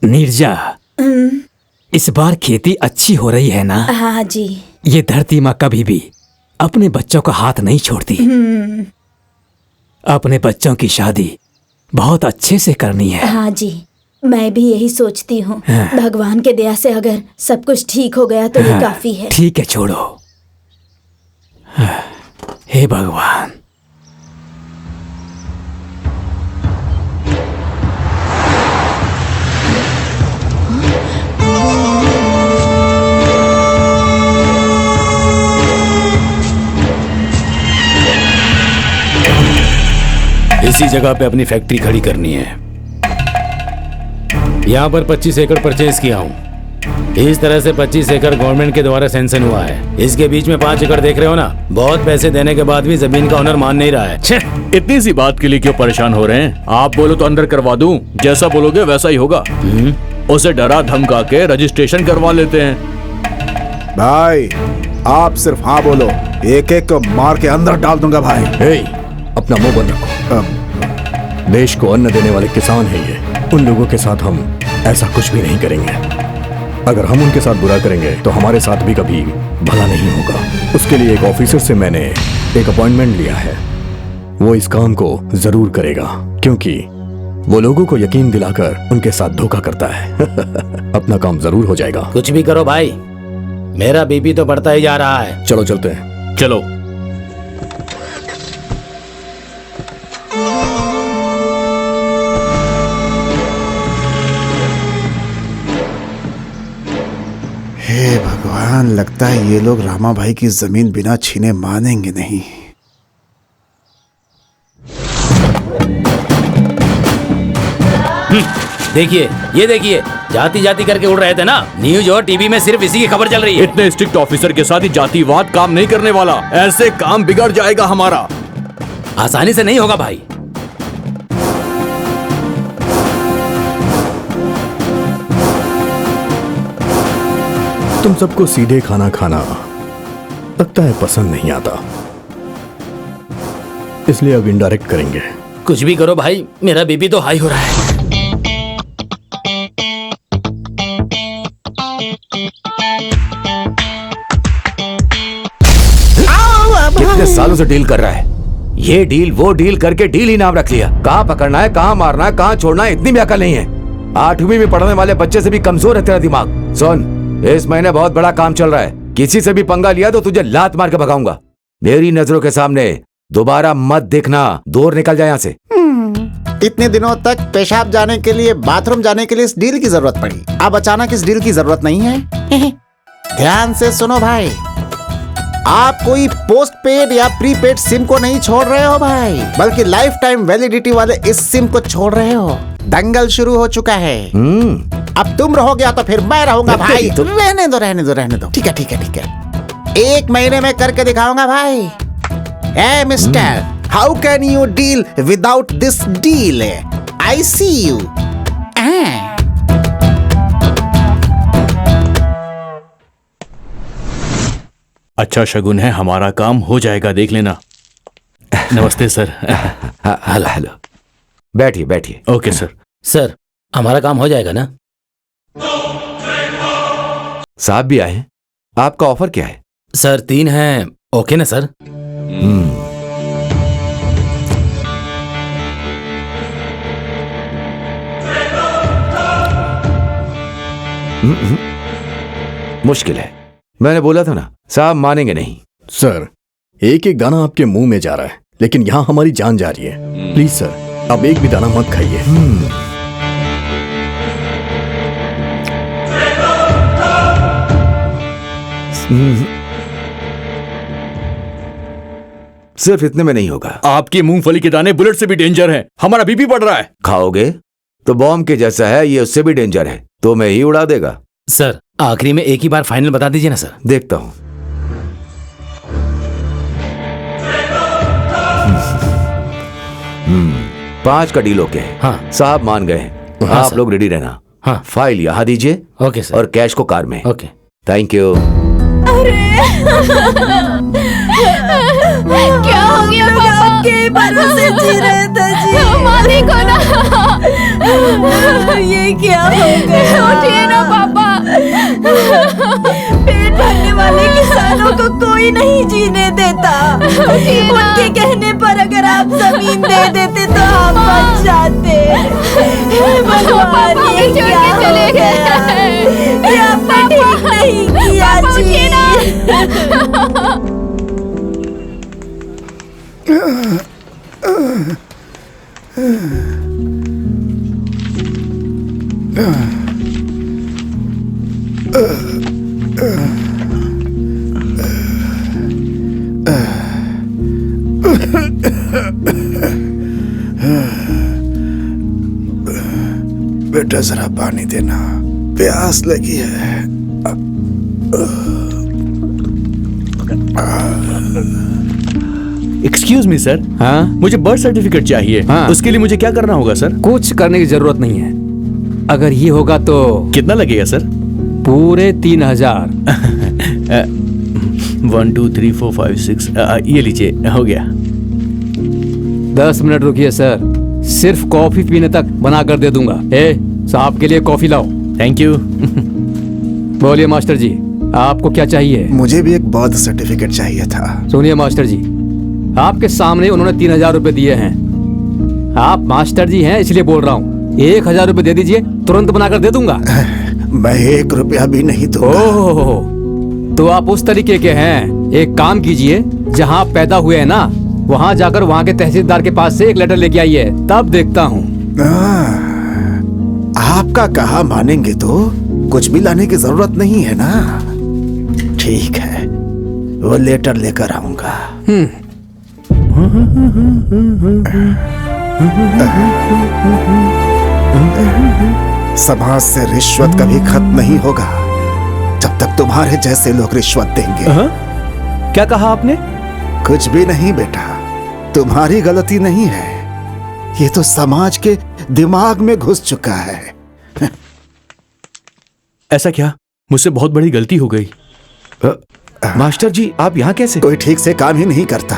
नीरजा, इस बार खेती अच्छी हो रही है ना? हाँ जी। ये धरती माँ कभी भी अपने बच्चों का हाथ नहीं छोड़ती। अपने बच्चों की शादी बहुत अच्छे से करनी है। हाँ जी, मैं भी यही सोचती हूँ। भगवान के दया से अगर सब कुछ ठीक हो गया तो ये काफी है। ठीक है, छोड़ो। हे भगवान। इसी जगह पे अपनी फैक्ट्री खड़ी करनी है। यहाँ पर 25 एकड़ परचेज किया हूँ। इस तरह से 25 एकड़ गवर्नमेंट के द्वारा सैंक्शन हुआ है। इसके बीच में 5 एकड़ देख रहे हो ना, बहुत पैसे देने के बाद भी जमीन का ओनर मान नहीं रहा है। इतनी सी बात के लिए क्यों परेशान हो रहे हैं? आप बोलो तो अंदर करवा दूं, जैसा बोलोगे वैसा ही होगा। उसे डरा धमका के रजिस्ट्रेशन करवा लेते हैं। भाई आप सिर्फ हाँ बोलो, एक एक को मार के अंदर डाल दूंगा भाई। अपना मुंह बंद रखो। देश को अन्न देने वाले किसान हैं ये। उन लोगों के साथ हम ऐसा कुछ भी नहीं करेंगे। अगर हम उनके साथ बुरा करेंगे तो हमारे साथ भी कभी भला नहीं होगा। उसके लिए एक ऑफिसर से मैंने एक अपॉइंटमेंट लिया है। वो इस काम को जरूर करेगा, क्योंकि वो लोगों को यकीन दिलाकर उनके साथ धोखा करता है। अपना काम जरूर हो जाएगा। कुछ भी करो भाई, मेरा बीपी तो बढ़ता ही जा रहा है। चलो चलते हैं। चलो। हे भगवान, लगता है ये लोग रामा भाई की जमीन बिना छीने मानेंगे नहीं। देखिए, ये देखिए, जाति जाति करके उड़ रहे थे ना। न्यूज और टीवी में सिर्फ इसी की खबर चल रही है। इतने स्ट्रिक्ट ऑफिसर के साथ ही जातिवाद काम नहीं करने वाला। ऐसे काम बिगड़ जाएगा हमारा। आसानी से नहीं होगा भाई। तुम सबको सीधे खाना खाना लगता है पसंद नहीं आता, इसलिए अब इनडायरेक्ट करेंगे। कुछ भी करो भाई, मेरा बीपी तो हाई हो रहा है। कितने सालों से डील कर रहा है। ये डील वो डील करके डील ही नाम रख लिया। कहाँ पकड़ना है, कहाँ मारना है, कहाँ छोड़ना है, इतनी भी अकल नहीं है। 8वीं में पढ़ने वाले बच्चे से भी कमजोर है तेरा दिमाग। सुन, इस महीने बहुत बड़ा काम चल रहा है। किसी से भी पंगा लिया तो तुझे लात मार के भगाऊंगा। मेरी नजरों के सामने दोबारा मत देखना। दूर निकल जाए यहाँ से। इतने दिनों तक पेशाब जाने के लिए, बाथरूम जाने के लिए इस डील की जरूरत पड़ी। अब अचानक इस डील की जरूरत नहीं है। ध्यान से सुनो भाई, आप कोई पोस्ट पेड या प्रीपेड सिम को नहीं छोड़ रहे हो भाई, बल्कि लाइफ टाइम वैलिडिटी वाले इस सिम को छोड़ रहे हो। दंगल शुरू हो चुका है। अब तुम रहोगे या तो फिर मैं रहूंगा भाई। रहने दो रहने दो रहने दो। ठीक है ठीक है ठीक है, 1 महीने में करके दिखाऊंगा भाई। ए mister, how can you deal without this deal? I see you. अच्छा शगुन है, हमारा काम हो जाएगा, देख लेना। नमस्ते सर। हेलो हेलो, बैठिए बैठिए। Okay sir. सर, हमारा काम हो जाएगा ना? साहब भी आए हैं। आपका ऑफर क्या है? सर 3 हैं। ओके ना सर? मुश्किल है। मैंने बोला था ना, साहब मानेंगे नहीं। सर, एक एक दाना आपके मुंह में जा रहा है, लेकिन यहाँ हमारी जान जा रही है। प्लीज सर, अब एक भी दाना मत खाइए। सिर्फ इतने में नहीं होगा। आपकी मूंगफली के दाने बुलेट से भी डेंजर हैं। हमारा बीपी बढ़ रहा है। खाओगे तो बॉम्ब के जैसा है, ये उससे भी डेंजर है। तो मैं ही उड़ा देगा। सर, आखिरी में एक ही बार फाइनल बता दीजिए ना सर। देखता हूं। 5 का डील ओके। हाँ। साहब मान गए। हाँ, आप लोग रेडी रहना। हाँ। फाइल यहाँ दीजिए। Okay sir. और कैश को कार में। ओके। Thank you. क्या हो गया पापा? आपके भरोसे जी रहे थे जी। मालिक हो ना। ये क्या हो गया? उठिए ना पापा। पेट भरने वाले किसानों को कोई नहीं जीने देता। उनके कहने पर अगर आप जमीन दे देते तो आप बच जाते। भगवान ये क्या चले गए। ये आपने ठीक नहीं किया जी। बेटा जरा पानी देना, प्यास लगी है। Excuse me sir. हाँ, मुझे बर्थ सर्टिफिकेट चाहिए। हाँ। उसके लिए मुझे क्या करना होगा सर? कुछ करने की जरूरत नहीं है। अगर ये होगा तो कितना लगेगा सर? पूरे 3000। 1 2 3 4 5 6 ये लीजिए, हो गया। 10 मिनट रुकिए सर, सिर्फ कॉफी पीने तक बना कर दे दूंगा। साहब के लिए कॉफी लाओ। Thank you. बोलिए मास्टर जी, आपको क्या चाहिए? मुझे भी एक बर्थ सर्टिफिकेट चाहिए था। सुनिए मास्टर जी, आपके सामने उन्होंने 3000 रुपए दिए हैं। आप मास्टर जी हैं इसलिए बोल रहा हूँ। 1000 रुपए दे दीजिए, तुरंत बनाकर दे दूंगा। मैं 1 रुपया भी नहीं दूंगा। ओह, तो आप उस तरीके के हैं। एक काम कीजिए, जहाँ आप पैदा हुए हैं ना, वहाँ जाकर वहाँ के तहसीलदार के पास से एक लेटर लेके आइए, तब देखता हूँ। आपका कहा मानेंगे तो कुछ भी लाने की जरूरत नहीं है ना। ठीक है, वो लेटर लेकर आऊंगा। समाज से रिश्वत कभी खत्म नहीं होगा जब तक तुम्हारे जैसे लोग रिश्वत देंगे। क्या कहा आपने? कुछ भी नहीं बेटा, तुम्हारी गलती नहीं है, ये तो समाज के दिमाग में घुस चुका है। ऐसा क्या? मुझसे बहुत बड़ी गलती हो गई। मास्टर जी, आप यहाँ कैसे? कोई ठीक से काम ही नहीं करता,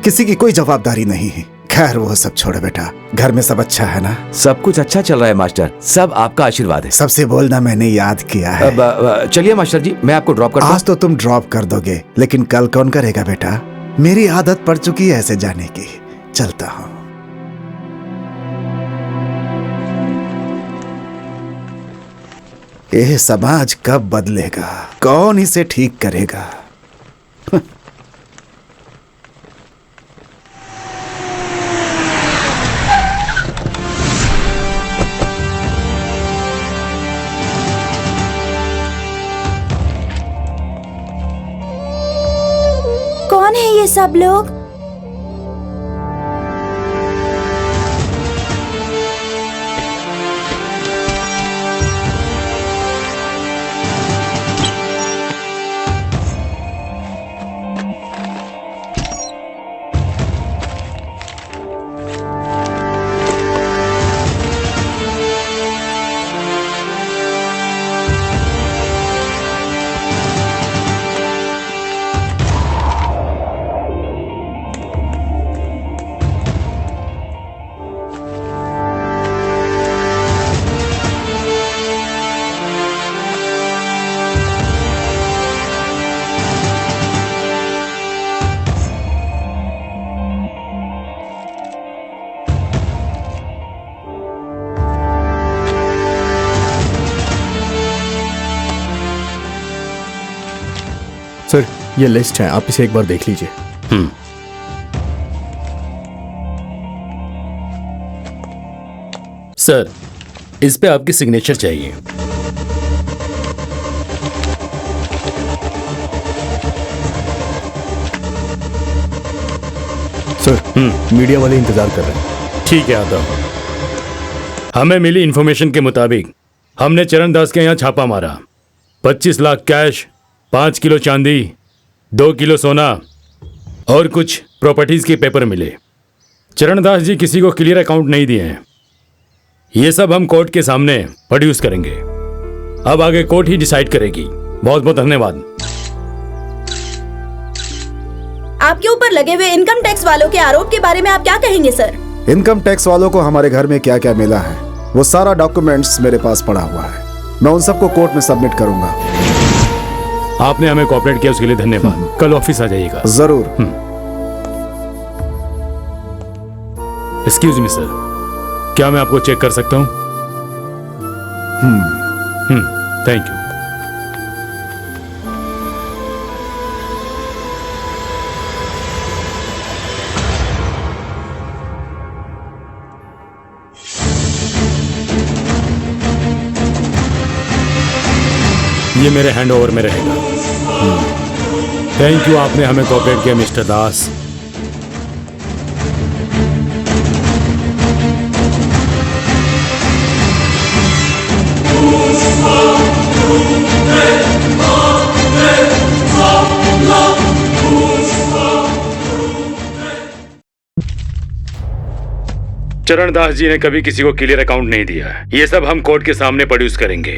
किसी की कोई जवाबदारी नहीं है। खैर वो सब छोड़ो बेटा, घर में सब अच्छा है ना? सब कुछ अच्छा चल रहा है मास्टर, सब आपका आशीर्वाद है। सबसे बोलना मैंने याद किया है। चलिए मास्टर जी, मैं आपको ड्रॉप करता हूं। आज तो तुम ड्रॉप कर दोगे, लेकिन कल कौन करेगा बेटा? मेरी आदत पड़ चुकी है ऐसे जाने की। चलता हूँ। यह समाज कब बदलेगा? कौन इसे ठीक करेगा? कौन है ये सब लोग? सर, ये लिस्ट है, आप इसे एक बार देख लीजिए। सर, इस पे आपकी सिग्नेचर चाहिए। सर, मीडिया वाले इंतजार कर रहे हैं। ठीक है, आता हूं। हमें मिली इंफॉर्मेशन के मुताबिक हमने चरण दास के यहाँ छापा मारा। 25 लाख कैश, 5 किलो चांदी, 2 किलो सोना और कुछ प्रॉपर्टीज के पेपर मिले। चरणदास जी किसी को क्लियर अकाउंट नहीं दिए हैं। ये सब हम कोर्ट के सामने प्रोड्यूस करेंगे। अब आगे कोर्ट ही डिसाइड करेगी। बहुत बहुत धन्यवाद। आपके ऊपर लगे हुए इनकम टैक्स वालों के आरोप के बारे में आप क्या कहेंगे सर? इनकम टैक्स वालों को हमारे घर में क्या क्या मिला है वो सारा डॉक्यूमेंट्स मेरे पास पड़ा हुआ है। मैं उन सबको कोर्ट में सबमिट करूंगा। आपने हमें कोऑपरेट किया उसके लिए धन्यवाद। कल ऑफिस आ जाइएगा। जरूर। एक्सक्यूज मी सर, क्या मैं आपको चेक कर सकता हूँ? Thank you. ये मेरे हैंडओवर में रहेगा। थैंक यू, आपने हमें कोऑपरेट किया मिस्टर दास। चरणदास जी ने कभी किसी को क्लियर अकाउंट नहीं दिया। ये सब हम कोर्ट के सामने प्रोड्यूस करेंगे।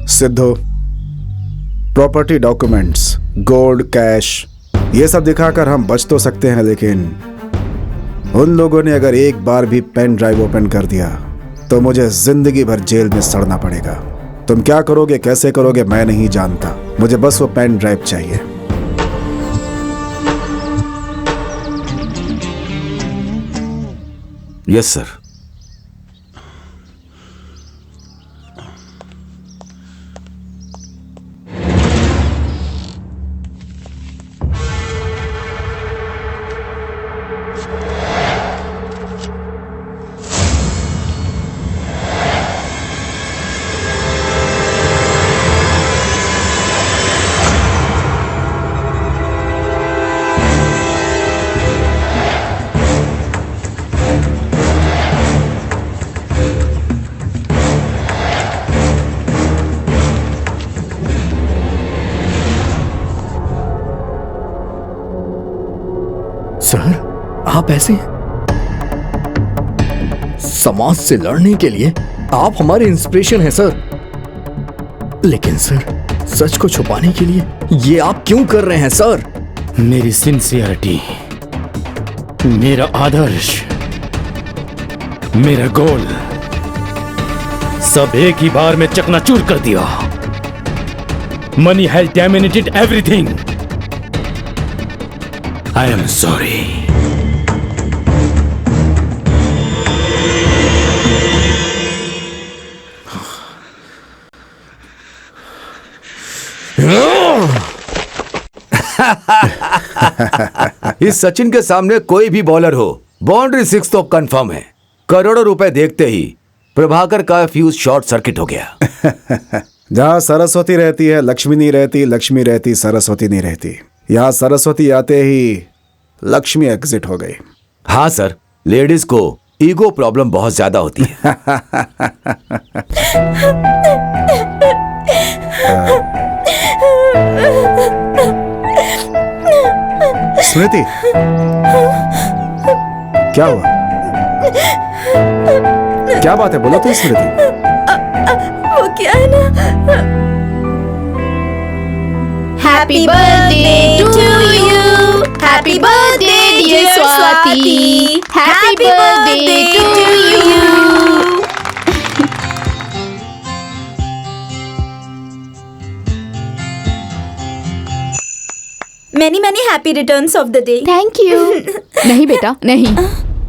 Sidhu, property documents, gold, cash, ये सब दिखाकर हम बच तो सकते हैं, लेकिन उन लोगों ने अगर एक बार भी पेन ड्राइव ओपन कर दिया तो मुझे जिंदगी भर जेल में सड़ना पड़ेगा। तुम क्या करोगे, कैसे करोगे, मैं नहीं जानता। मुझे बस वो पेन ड्राइव चाहिए। Yes sir. सर, आप ऐसे समाज से लड़ने के लिए आप हमारे इंस्पिरेशन हैं सर। लेकिन सर, सच को छुपाने के लिए ये आप क्यों कर रहे हैं सर? मेरी सिंसियरिटी, मेरा आदर्श, मेरा गोल सब एक ही बार में चकनाचूर कर दिया। Money has dominated everything. I am sorry. इस सचिन के सामने कोई भी बॉलर हो, बाउंड्री 6 तो कंफर्म है। करोड़ों रुपए देखते ही प्रभाकर का फ्यूज शॉर्ट सर्किट हो गया। जहाँ सरस्वती रहती है लक्ष्मी नहीं रहती, लक्ष्मी रहती सरस्वती नहीं रहती। यहाँ सरस्वती आते ही लक्ष्मी एग्जिट हो गई। हाँ सर, लेडीज को ईगो प्रॉब्लम बहुत ज्यादा होती है। स्मृति, क्या हुआ? क्या बात है, बोलो तो स्मृति। वो क्या है ना, happy birthday to you, happy birthday dear Swati, happy birthday to you. Many many happy returns of the day. Thank you. नहीं बेटा नहीं,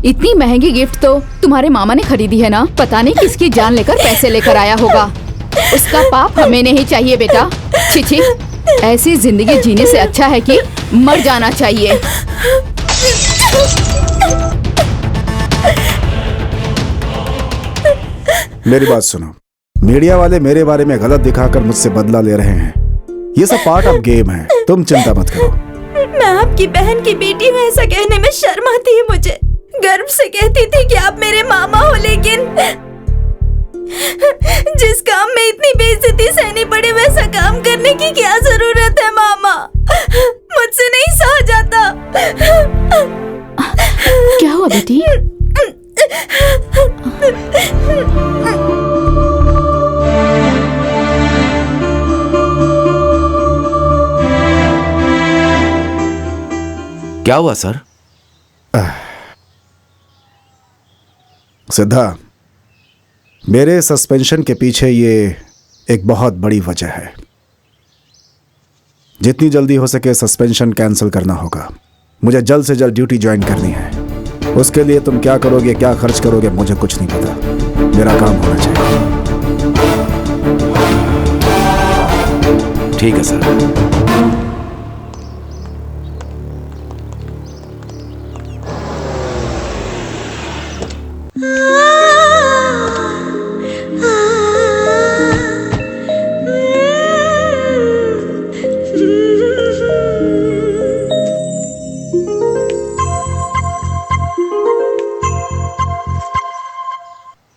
इतनी महंगी गिफ्ट तो तुम्हारे मामा ने खरीदी है ना। पता नहीं किसकी जान लेकर पैसे लेकर आया होगा। उसका पाप हमें नहीं चाहिए बेटा। छी, ऐसी जिंदगी जीने से अच्छा है कि मर जाना चाहिए। मेरी बात सुनो, मीडिया वाले मेरे बारे में गलत दिखाकर मुझसे बदला ले रहे हैं। ये सब पार्ट ऑफ गेम है, तुम चिंता मत करो। मैं आपकी बहन की बेटी हूँ, ऐसा कहने में शर्म आती है मुझे। गर्व से कहती थी कि आप मेरे मामा हो, लेकिन जिस काम में इतनी बेइज्जती सहनी पड़े वैसा काम करने की क्या जरूरत है मामा? मुझसे नहीं क्या हुआ सर? सिद्धा, मेरे सस्पेंशन के पीछे ये एक बहुत बड़ी वजह है। जितनी जल्दी हो सके सस्पेंशन कैंसिल करना होगा। मुझे जल्द से जल्द ड्यूटी ज्वाइन करनी है। उसके लिए तुम क्या करोगे, क्या खर्च करोगे, मुझे कुछ नहीं पता। मेरा काम होना चाहिए। ठीक है सर।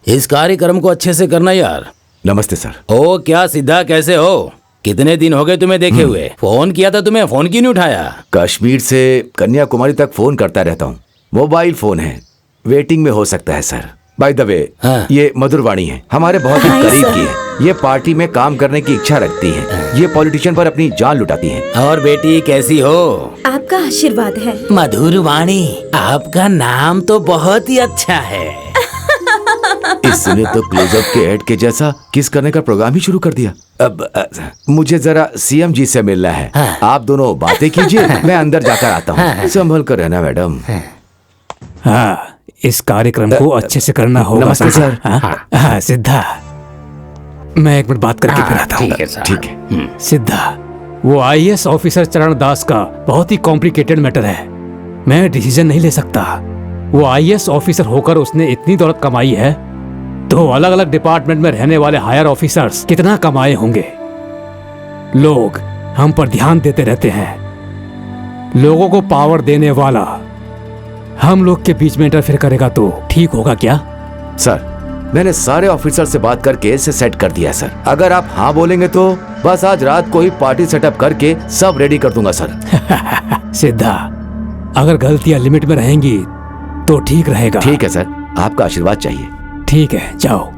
इस कार्यक्रम को अच्छे से करना यार। नमस्ते सर। ओ क्या सिद्धा, कैसे हो? कितने दिन हो गए तुम्हें देखे हुए? फोन किया था तुम्हें, फोन क्यों नहीं उठाया? कश्मीर से कन्याकुमारी तक फोन करता रहता हूँ। मोबाइल फोन है, वेटिंग में हो सकता है सर। बाय द वे, ये मधुरवाणी है, हमारे बहुत ही करीब की है। ये पार्टी में काम करने की इच्छा रखती है। ये पॉलिटिशियन पर अपनी जान लुटाती है। और बेटी कैसी हो? आपका आशीर्वाद है। मधुरवाणी, आपका नाम तो बहुत ही अच्छा है। इसने तो क्लोजअप के ऐड के जैसा किस करने का प्रोग्राम ही शुरू कर दिया। अब मुझे जरा सीएम जी से मिलना है। आप दोनों बातें कीजिए, मैं अंदर जाकर आता हूँ। संभल कर रहना मैडम। हाँ, इस कार्यक्रम को अच्छे से करना होगा। नमस्ते सर। हाँ सिद्धा, मैं एक मिनट बात करके फिर आता हूँ। ठीक है। सिद्धा, वो आईएएस ऑफिसर चरण दास का बहुत ही कॉम्प्लिकेटेड मैटर है। मैं डिसीजन नहीं ले सकता। वो आईएएस ऑफिसर होकर उसने इतनी दौलत कमाई है, तो अलग अलग डिपार्टमेंट में रहने वाले हायर ऑफिसर्स कितना कमाए होंगे। लोग हम पर ध्यान देते रहते हैं। लोगों को पावर देने वाला हम लोग के बीच में इंटरफेयर करेगा तो ठीक होगा क्या? सर, मैंने सारे ऑफिसर से बात करके इसे सेट कर दिया है सर। अगर आप हाँ बोलेंगे तो बस आज रात को ही पार्टी सेटअप करके सब रेडी कर दूंगा सर। सिद्धा, अगर गलतियां लिमिट में रहेंगी तो ठीक रहेगा। ठीक है सर, आपका आशीर्वाद चाहिए। ठीक है, जाओ।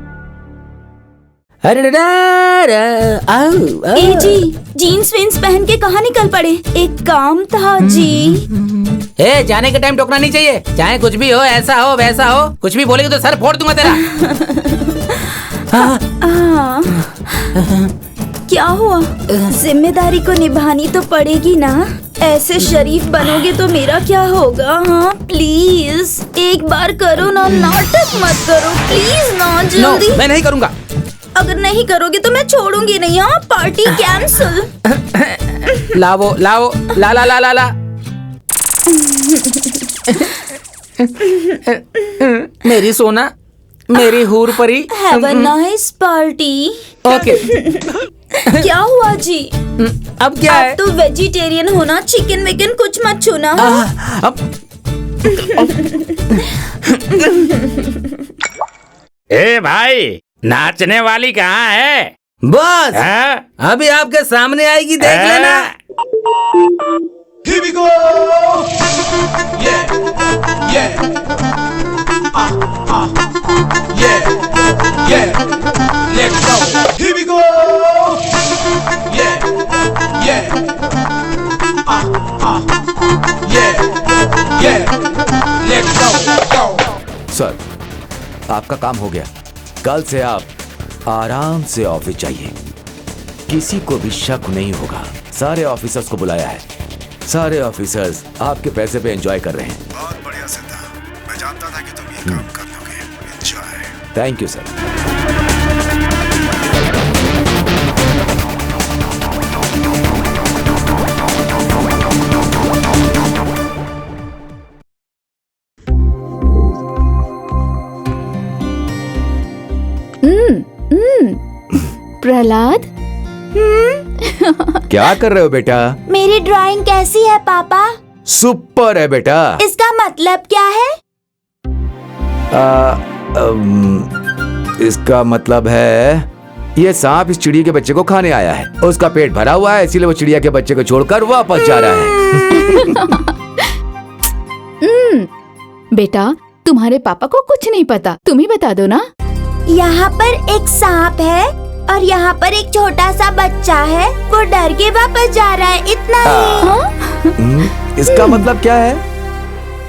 ए जी, जीन्स वीन्स पहन के कहाँ निकल पड़े? एक काम था जी। ए, जाने के टाइम टोकना नहीं चाहिए। चाहे कुछ भी हो, ऐसा हो वैसा हो, कुछ भी बोलेगी तो सर फोड़ दूंगा तेरा। क्या हुआ? जिम्मेदारी को निभानी तो पड़ेगी ना। ऐसे शरीफ बनोगे तो मेरा क्या होगा? हाँ प्लीज एक बार करो ना, नाटक मत करो प्लीज ना। जल्दी। मैं नहीं करूँगा। अगर नहीं करोगे तो मैं छोड़ूंगी नहीं। हाँ, पार्टी कैंसिल। लाओ लाओ, ला ला ला ला ला। मेरी सोना, मेरी हूर परी। Have a nice party. Okay. क्या हुआ जी? अब क्या है? तो वेजिटेरियन होना, चिकन विकन कुछ मत छूना। ए भाई, नाचने वाली कहाँ है? बस अभी आपके सामने आएगी, देख लेना। Here we go. Yeah, yeah. Yeah, yeah. Let's go. Here we go. Yeah, yeah. Yeah, yeah. Let's go. Sir, आपका काम हो गया। कल से आप आराम से ऑफिस जाइए। किसी को भी शक नहीं होगा। सारे ऑफिसर्स को बुलाया है। सारे ऑफिसर्स आपके पैसे पे एंजॉय कर रहे हैं। बहुत बढ़िया सिद्धा, मैं जानता था कि तुम ये काम कर लोगे। Enjoy. Thank you sir. Prahlad, क्या कर रहे हो बेटा? मेरी ड्राइंग कैसी है पापा? सुपर है बेटा। इसका मतलब क्या है? इसका मतलब है ये सांप इस चिड़िया के बच्चे को खाने आया है। उसका पेट भरा हुआ है, इसीलिए वो चिड़िया के बच्चे को छोड़कर वापस जा रहा है। बेटा, तुम्हारे पापा को कुछ नहीं पता, तुम ही बता दो ना। यहाँ पर एक सांप है और यहाँ पर एक छोटा सा बच्चा है। वो डर के वापस जा रहा है, इतना ही। इसका मतलब क्या है?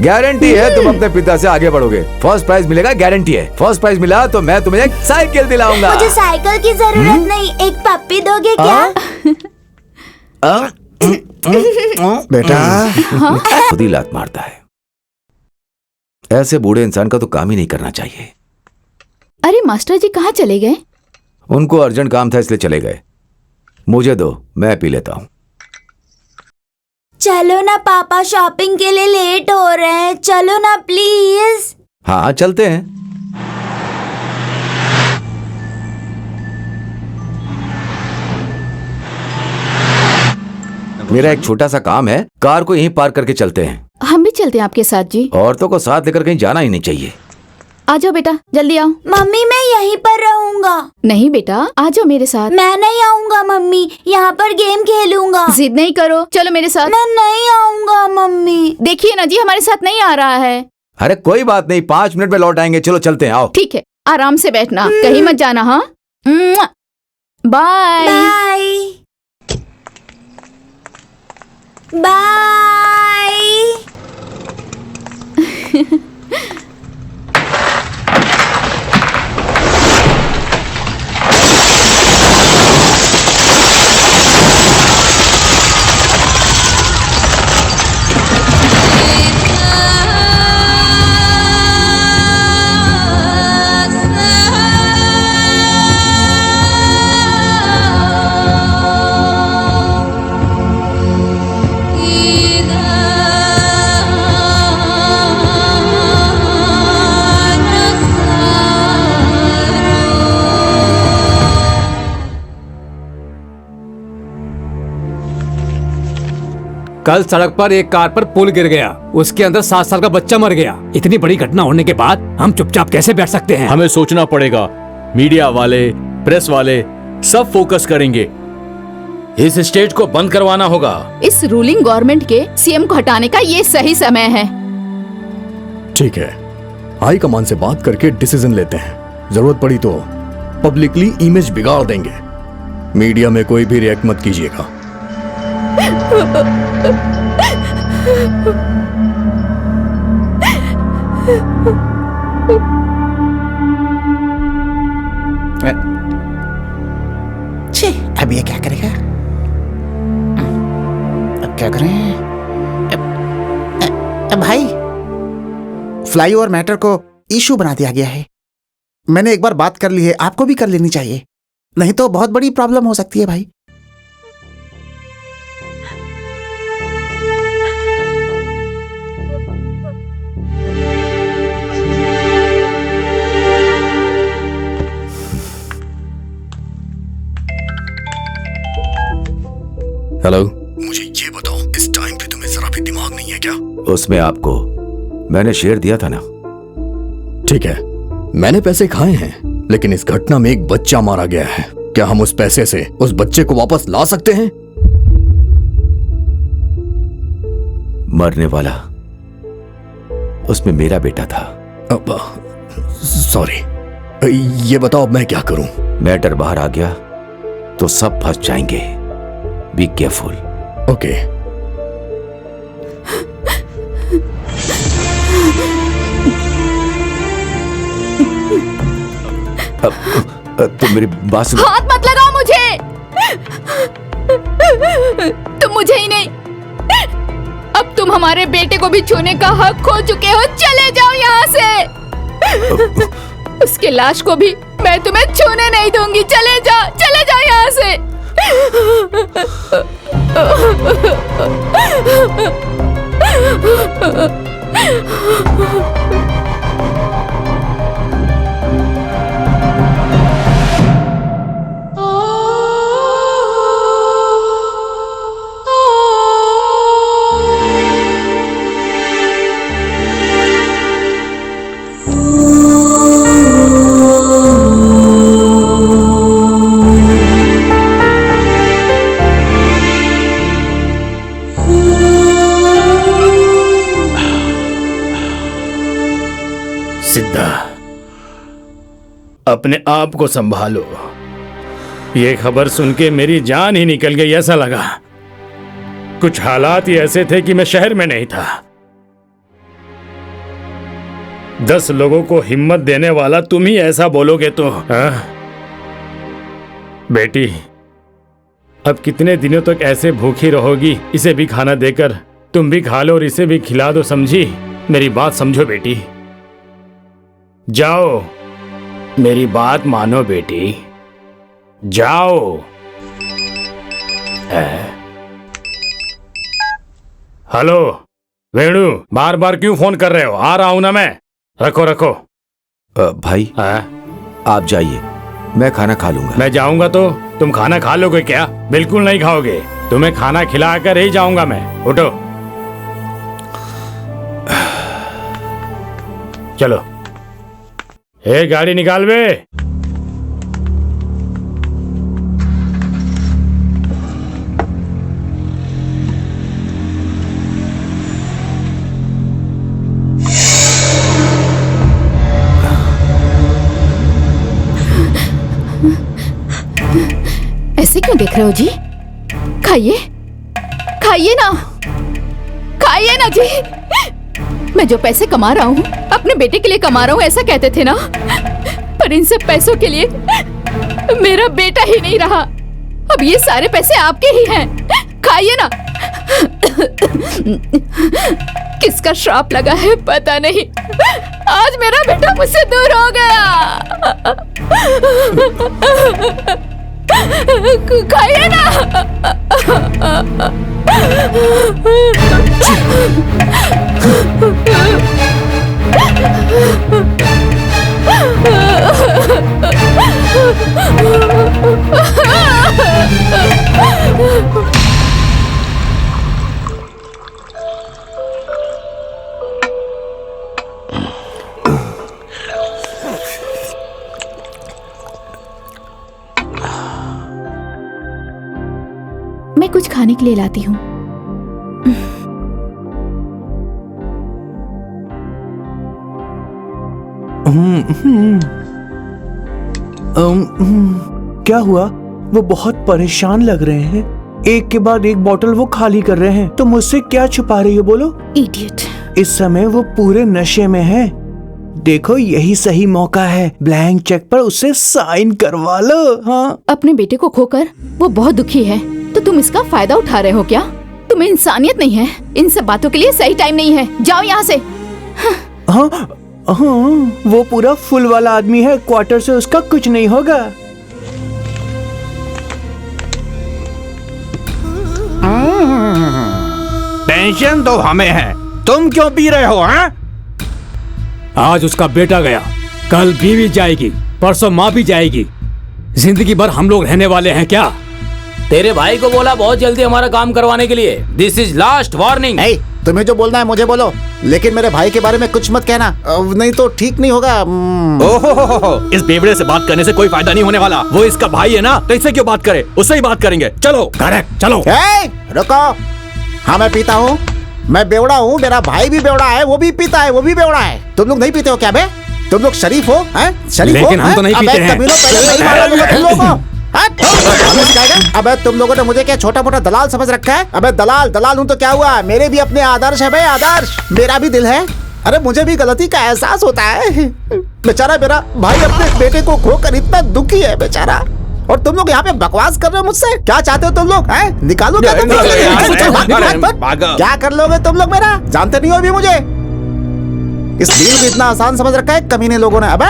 गारंटी है तुम अपने पिता से आगे बढ़ोगे। फर्स्ट प्राइज मिलेगा, गारंटी है। फर्स्ट प्राइज मिला तो मैं तुम्हें एक साइकिल दिलाऊंगा। मुझे साइकिल की जरूरत नहीं, एक पप्पी दोगे क्या? बेटा खुद ही लात मारता है। ऐसे बूढ़े इंसान का तो काम ही नहीं करना चाहिए। अरे मास्टर जी कहाँ चले गए? उनको अर्जेंट काम था इसलिए चले गए। मुझे दो, मैं पी लेता हूँ। चलो ना पापा, शॉपिंग के लिए लेट हो रहे हैं, चलो ना प्लीज। हाँ चलते हैं। मेरा एक छोटा सा काम है, कार को यहीं पार्क करके चलते हैं। हम भी चलते हैं आपके साथ जी। औरतों को साथ लेकर कहीं जाना ही नहीं चाहिए। आ जाओ बेटा, जल्दी आओ। मम्मी मैं यहीं पर रहूंगा। नहीं बेटा, आ जाओ मेरे साथ। मैं नहीं आऊंगा मम्मी, यहाँ पर गेम खेलूंगा। जिद नहीं करो, चलो मेरे साथ। मैं नहीं आऊंगा मम्मी। देखिए ना जी, हमारे साथ नहीं आ रहा है। अरे कोई बात नहीं, 5 मिनट में लौट आएंगे। चलो चलते हैं, आओ। ठीक है, आराम से बैठना, कहीं मत जाना। हाँ, बाय बाय। कल सड़क पर एक कार पर पुल गिर गया, उसके अंदर 7 साल का बच्चा मर गया। इतनी बड़ी घटना होने के बाद हम चुपचाप कैसे बैठ सकते हैं? हमें सोचना पड़ेगा। मीडिया वाले, प्रेस वाले सब फोकस करेंगे। इस स्टेज को बंद करवाना होगा। इस रूलिंग गवर्नमेंट के सीएम को हटाने का ये सही समय है। ठीक है, हाई कमान से बात करके डिसीजन लेते हैं। जरूरत पड़ी तो पब्लिकली इमेज बिगाड़ देंगे। मीडिया में कोई भी रिएक्ट मत कीजिएगा। छी, अब ये क्या करेगा? अब क्या करें? अब भाई, फ्लाईओवर मैटर को इशू बना दिया गया है। मैंने एक बार बात कर ली है, आपको भी कर लेनी चाहिए, नहीं तो बहुत बड़ी प्रॉब्लम हो सकती है भाई। हेलो, मुझे ये बताओ, इस टाइम पे तुम्हें जरा भी दिमाग नहीं है क्या? उसमें आपको मैंने शेयर दिया था ना। ठीक है, मैंने पैसे खाए हैं, लेकिन इस घटना में एक बच्चा मारा गया है। क्या हम उस पैसे से उस बच्चे को वापस ला सकते हैं? मरने वाला उसमें मेरा बेटा था। सॉरी, ये बताओ अब मैं क्या करूं? मैटर बाहर आ गया तो सब फंस जाएंगे। Be careful. ओके। तुम मेरी बात सुनो। हाथ मत लगाओ मुझे। तुम मुझे ही नहीं, अब तुम हमारे बेटे को भी छूने का हक खो चुके हो। चले जाओ यहाँ से। उसके लाश को भी मैं तुम्हें छूने नहीं दूंगी। चले जाओ यहाँ से। सिद्धा, अपने आप को संभालो। ये खबर सुन के मेरी जान ही निकल गई ऐसा लगा। कुछ हालात ही ऐसे थे कि मैं शहर में नहीं था। 10 लोगों को हिम्मत देने वाला तुम ही ऐसा बोलोगे तो बेटी, अब कितने दिनों तक ऐसे भूखी रहोगी? इसे भी खाना देकर तुम भी खा लो और इसे भी खिला दो, समझी? मेरी बात समझो बेटी। जाओ, मेरी बात मानो बेटी, जाओ। हेलो वेणु, बार बार क्यों फोन कर रहे हो? आ रहा हूं ना मैं। रखो रखो। भाई आप जाइए, मैं खाना खा लूंगा। मैं जाऊंगा तो तुम खाना खा लोगे क्या? बिल्कुल नहीं खाओगे। तुम्हें खाना खिलाकर ही जाऊंगा मैं। उठो, चलो। गाड़ी निकाल बे। ऐसे क्यों देख रहे हो जी? खाइए, खाइए ना, खाइए ना जी। मैं जो पैसे कमा रहा हूँ अपने बेटे के लिए कमा रहा हूँ, ऐसा कहते थे ना। पर इन सब पैसों के लिए मेरा बेटा ही नहीं रहा। अब ये सारे पैसे आपके ही हैं। खाइए ना। किसका श्राप लगा है पता नहीं, आज मेरा बेटा मुझसे दूर हो गया। खाइए ना। मैं कुछ खाने के लिए लाती हूँ। क्या हुआ? वो बहुत परेशान लग रहे हैं। एक के बाद एक बोतल वो खाली कर रहे हैं। तो मुझसे क्या छुपा रही हो? बोलो। इडियट। इस समय वो पूरे नशे में है। देखो, यही सही मौका है। ब्लैंक चेक पर उससे साइन करवा लो। हाँ, अपने बेटे को खोकर वो बहुत दुखी है, तो तुम इसका फायदा उठा रहे हो क्या? तुम्हें इंसानियत नहीं है। इन सब बातों के लिए सही टाइम नहीं है। जाओ यहाँ से। हाँ, हाँ, वो पूरा फुल वाला आदमी है। क्वार्टर से उसका कुछ नहीं होगा। टेंशन तो हमें है, तुम क्यों पी रहे हो? हैं? आज उसका बेटा गया, कल बीवी जाएगी, परसों माँ भी जाएगी। जिंदगी भर हम लोग रहने वाले हैं क्या? तेरे भाई को बोला बहुत जल्दी हमारा काम करवाने के लिए। This is last warning. तुम्हें जो बोलना है मुझे बोलो, लेकिन मेरे भाई के बारे में कुछ मत कहना, नहीं तो ठीक नहीं होगा। ओहो, इस बेवड़े से बात करने से कोई फायदा नहीं होने वाला। वो इसका भाई है ना, तो इससे क्यों बात करे? उससे ही बात करेंगे। चलो। करेक्ट, चलो। रुको। हाँ, मैं पीता हूँ, मैं बेवड़ा हूँ, मेरा भाई भी बेवड़ा है, वो भी पीता है, वो भी बेवड़ा है। तुम लोग नहीं पीते हो क्या बे? तुम लोग शरीफ हो? शरीफ हो? लेकिन हम तो नहीं पीते हैं। अबे तुम लोगों ने मुझे क्या छोटा मोटा दलाल समझ रखा है? अबे दलाल हूँ तो क्या हुआ? मेरे भी अपने आदर्श है भाई, आदर्श। मेरा भी दिल है। अरे मुझे भी गलती का एहसास होता है। बेचारा मेरा भाई अपने बेटे को खोकर इतना दुखी है बेचारा। और तुम लोग यहाँ पे बकवास कर रहे हो मुझसे। क्या चाहते हो तुम लोग? हैं? निकालो क्या तुम लोग? क्या कर लोगे तुम लोग मेरा? जानते नहीं हो अभी मुझे। इस डील को इतना आसान समझ रखा है कमीने लोगों ने। अबे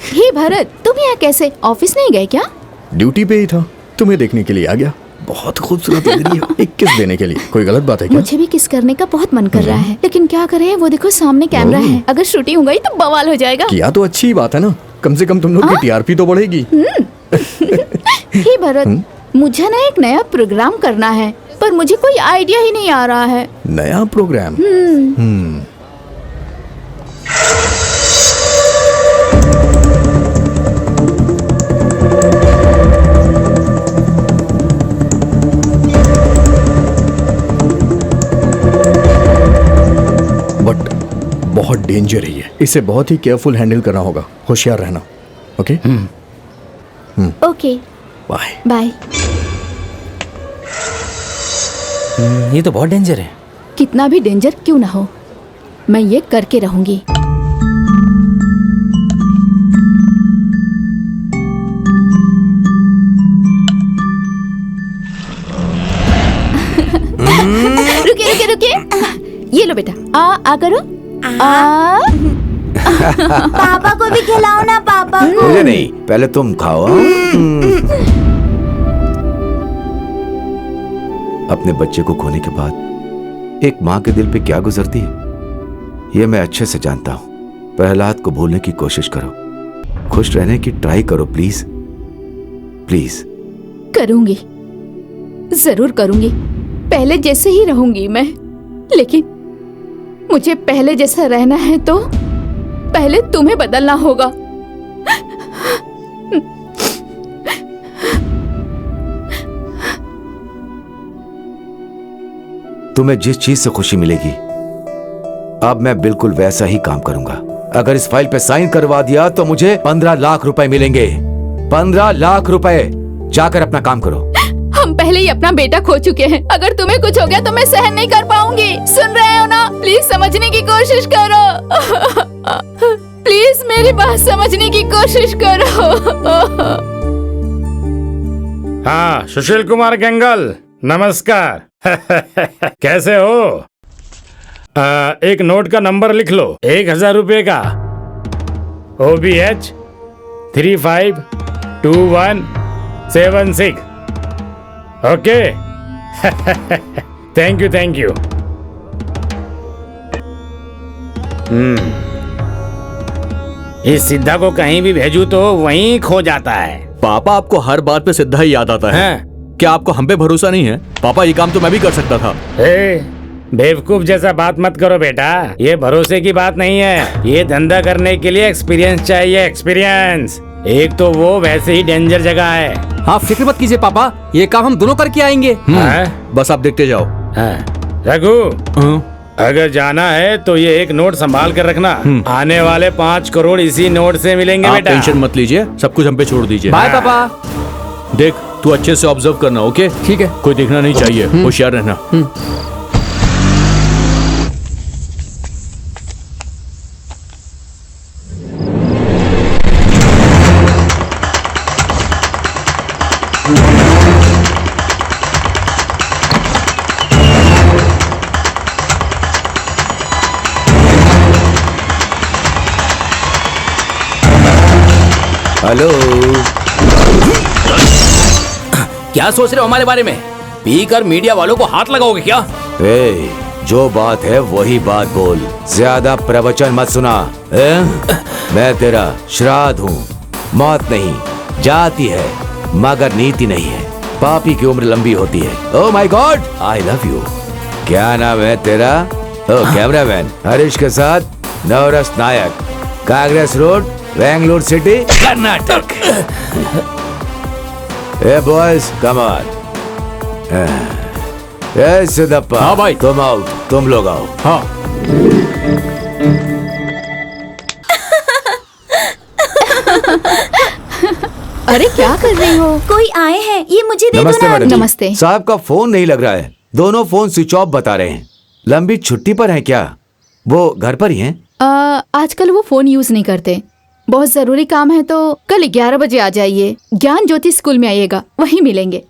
हे भरत, तुम यहाँ कैसे? ऑफिस नहीं गए क्या? ड्यूटी पे ही था, तुम्हें देखने के लिए आ गया। बहुत खूबसूरत लग रही हो। एक किस देने के लिए कोई गलत बात है क्या? मुझे भी किस करने का बहुत मन कर रहा है, लेकिन क्या करें? वो देखो सामने कैमरा है। अगर शूटिंग हो गई तो बवाल हो जाएगा। किया तो अच्छी ही बात है ना, कम से कम तुम लोग की टीआरपी तो बढ़ेगी। हे भरत, मुझे ना एक नया प्रोग्राम करना है, पर मुझे कोई आइडिया ही नहीं आ रहा है। नया प्रोग्राम? बट बहुत डेंजर है ये, इसे बहुत ही केयरफुल हैंडल करना होगा। होशियार रहना। ओके? ओके। बाय। बाय। ये तो बहुत डेंजर है। कितना भी डेंजर क्यों ना हो, मैं ये करके रहूंगी। रुकिए रुकिए रुकिए, ये लो बेटा, आ करो। आ पापा को भी खिलाओ ना, पापा को। मुझे नहीं, पहले तुम खाओ। अपने बच्चे को खोने के बाद एक माँ के दिल पे क्या गुजरती है, ये मैं अच्छे से जानता हूँ। प्रहलाद को भूलने की कोशिश करो, खुश रहने की ट्राई करो, प्लीज प्लीज। करूंगी, जरूर करूंगी। पहले जैसे ही रहूंगी मैं, लेकिन मुझे पहले जैसा रहना है तो पहले तुम्हें बदलना होगा। तुम्हें जिस चीज से खुशी मिलेगी, अब मैं बिल्कुल वैसा ही काम करूंगा। अगर इस फाइल पे साइन करवा दिया तो मुझे 15 लाख रुपए मिलेंगे। 15 लाख रुपए। जाकर अपना काम करो। हम पहले ही अपना बेटा खो चुके हैं। अगर तुम्हें कुछ हो गया तो मैं सहन नहीं कर पाऊंगी। सुन रहे हो ना? प्लीज समझने की कोशिश करो। प्लीज मेरी बात समझने की कोशिश करो। हाँ, सुशील कुमार गंगल, नमस्कार। कैसे हो? एक नोट का नंबर लिख लो, 1000 रुपये का। OBH 352176। ओके। Thank you. इस सिद्धा को कहीं भी भेजू तो वहीं खो जाता है। पापा, आपको हर बात पे सिद्धा ही याद आता है। क्या आपको हम पे भरोसा नहीं है? पापा, ये काम तो मैं भी कर सकता था। बेवकूफ जैसा बात मत करो बेटा, ये भरोसे की बात नहीं है। ये धंधा करने के लिए एक्सपीरियंस चाहिए, एक्सपीरियंस। एक तो वो वैसे ही डेंजर जगह है। आप फिक्र मत कीजिए पापा, ये काम हम दोनों करके आएंगे। बस आप देखते जाओ। रघु, अगर जाना है तो ये एक नोट संभाल कर रखना। आने वाले 5 करोड़ इसी नोट से मिलेंगे आप बेटा। टेंशन मत लीजिए, सब कुछ हम पे छोड़ दीजिए। बाय पापा। देख, तू अच्छे से ऑब्जर्व करना, ओके? ठीक है। कोई देखना नहीं चाहिए, होशियार रहना। हेलो। क्या सोच रहे हो हमारे बारे में? पीकर मीडिया वालों को हाथ लगाओगे क्या? जो बात है वही बात बोल, ज्यादा प्रवचन मत सुना। मैं तेरा श्राद्ध हूँ। मौत नहीं, जाती है मगर नीति नहीं है। पापी की उम्र लंबी होती है। Oh my god, I love you. क्या नाम है तेरा? कैमरामैन हरीश के साथ Navarasa Nayak, Congress road, Bengaluru city, Karnataka. Boys come on. Siddappa. हाँ भाई। तुम आउट, तुम लोग आओ। हाँ। अरे क्या कर रही हो? कोई आए हैं, ये मुझे दे दो नमस्ते ना। मैडम। नमस्ते। साहब का फोन नहीं लग रहा है, दोनों फोन स्विच ऑफ बता रहे हैं। लंबी छुट्टी पर हैं क्या? वो घर पर ही हैं? आजकल वो फोन यूज नहीं करते। बहुत जरूरी काम है तो कल 11 बजे आ जाइए। ज्ञान ज्योति स्कूल में आइएगा, वहीं मिलेंगे।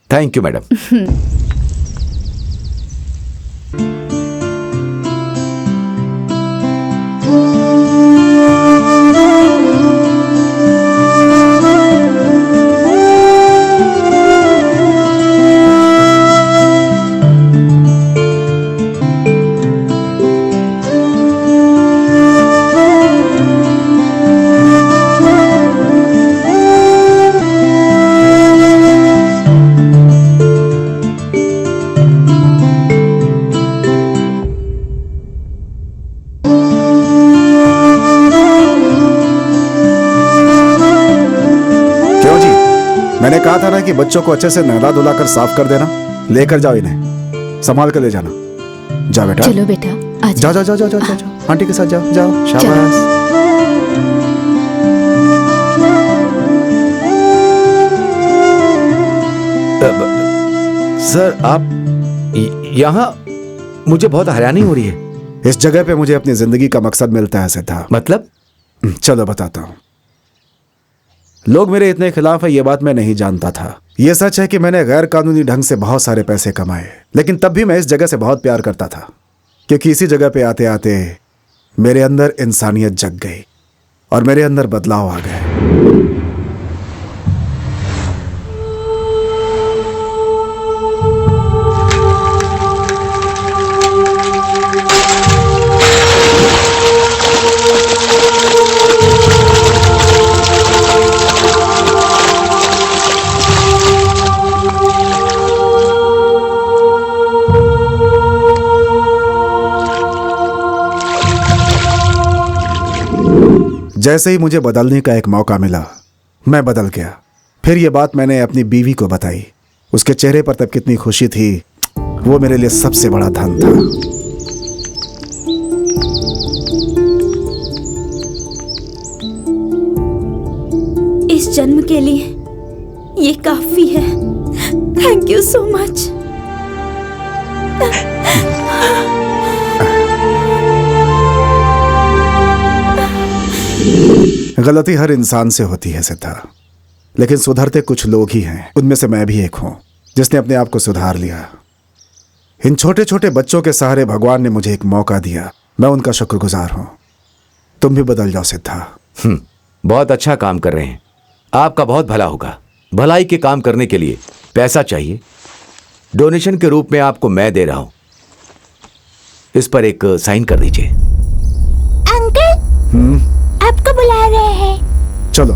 Thank you madam. मैंने कहा था ना कि बच्चों को अच्छे से नहला धुला कर साफ कर देना। लेकर जाओ इन्हें, संभाल कर ले जाना। जाओ बेटा। चलो बेटा, आ जाओ जाओ जाओ जाओ जाओ जाओ, आंटी के साथ जाओ जाओ। शाबाश। सर आप यहाँ, मुझे बहुत हैरानी हो रही है। इस जगह पे मुझे अपनी जिंदगी का मकसद मिलता है सिद्धार्थ। मतलब? चलो बताता हूं। लोग मेरे इतने खिलाफ है ये बात मैं नहीं जानता था। ये सच है कि मैंने गैर कानूनी ढंग से बहुत सारे पैसे कमाए, लेकिन तब भी मैं इस जगह से बहुत प्यार करता था, क्योंकि इसी जगह पे आते आते मेरे अंदर इंसानियत जग गई और मेरे अंदर बदलाव आ गए। जैसे ही मुझे बदलने का एक मौका मिला, मैं बदल गया। फिर ये बात मैंने अपनी बीवी को बताई। उसके चेहरे पर तब कितनी खुशी थी, वो मेरे लिए सबसे बड़ा धन था। इस जन्म के लिए ये काफी है। Thank you so much. गलती हर इंसान से होती है सिद्धार्थ, लेकिन सुधरते कुछ लोग ही हैं। उनमें से मैं भी एक हूं जिसने अपने आप को सुधार लिया। इन छोटे छोटे बच्चों के सहारे भगवान ने मुझे एक मौका दिया। मैं उनका शुक्रगुजार हूं। तुम भी बदल जाओ सिद्धार्थ। बहुत अच्छा काम कर रहे हैं। आपका बहुत भला होगा। भलाई के काम करने के लिए पैसा चाहिए। डोनेशन के रूप में आपको मैं दे रहा हूं। इस पर एक साइन कर दीजिए। अंकल, आपको बुला रहे हैं। चलो।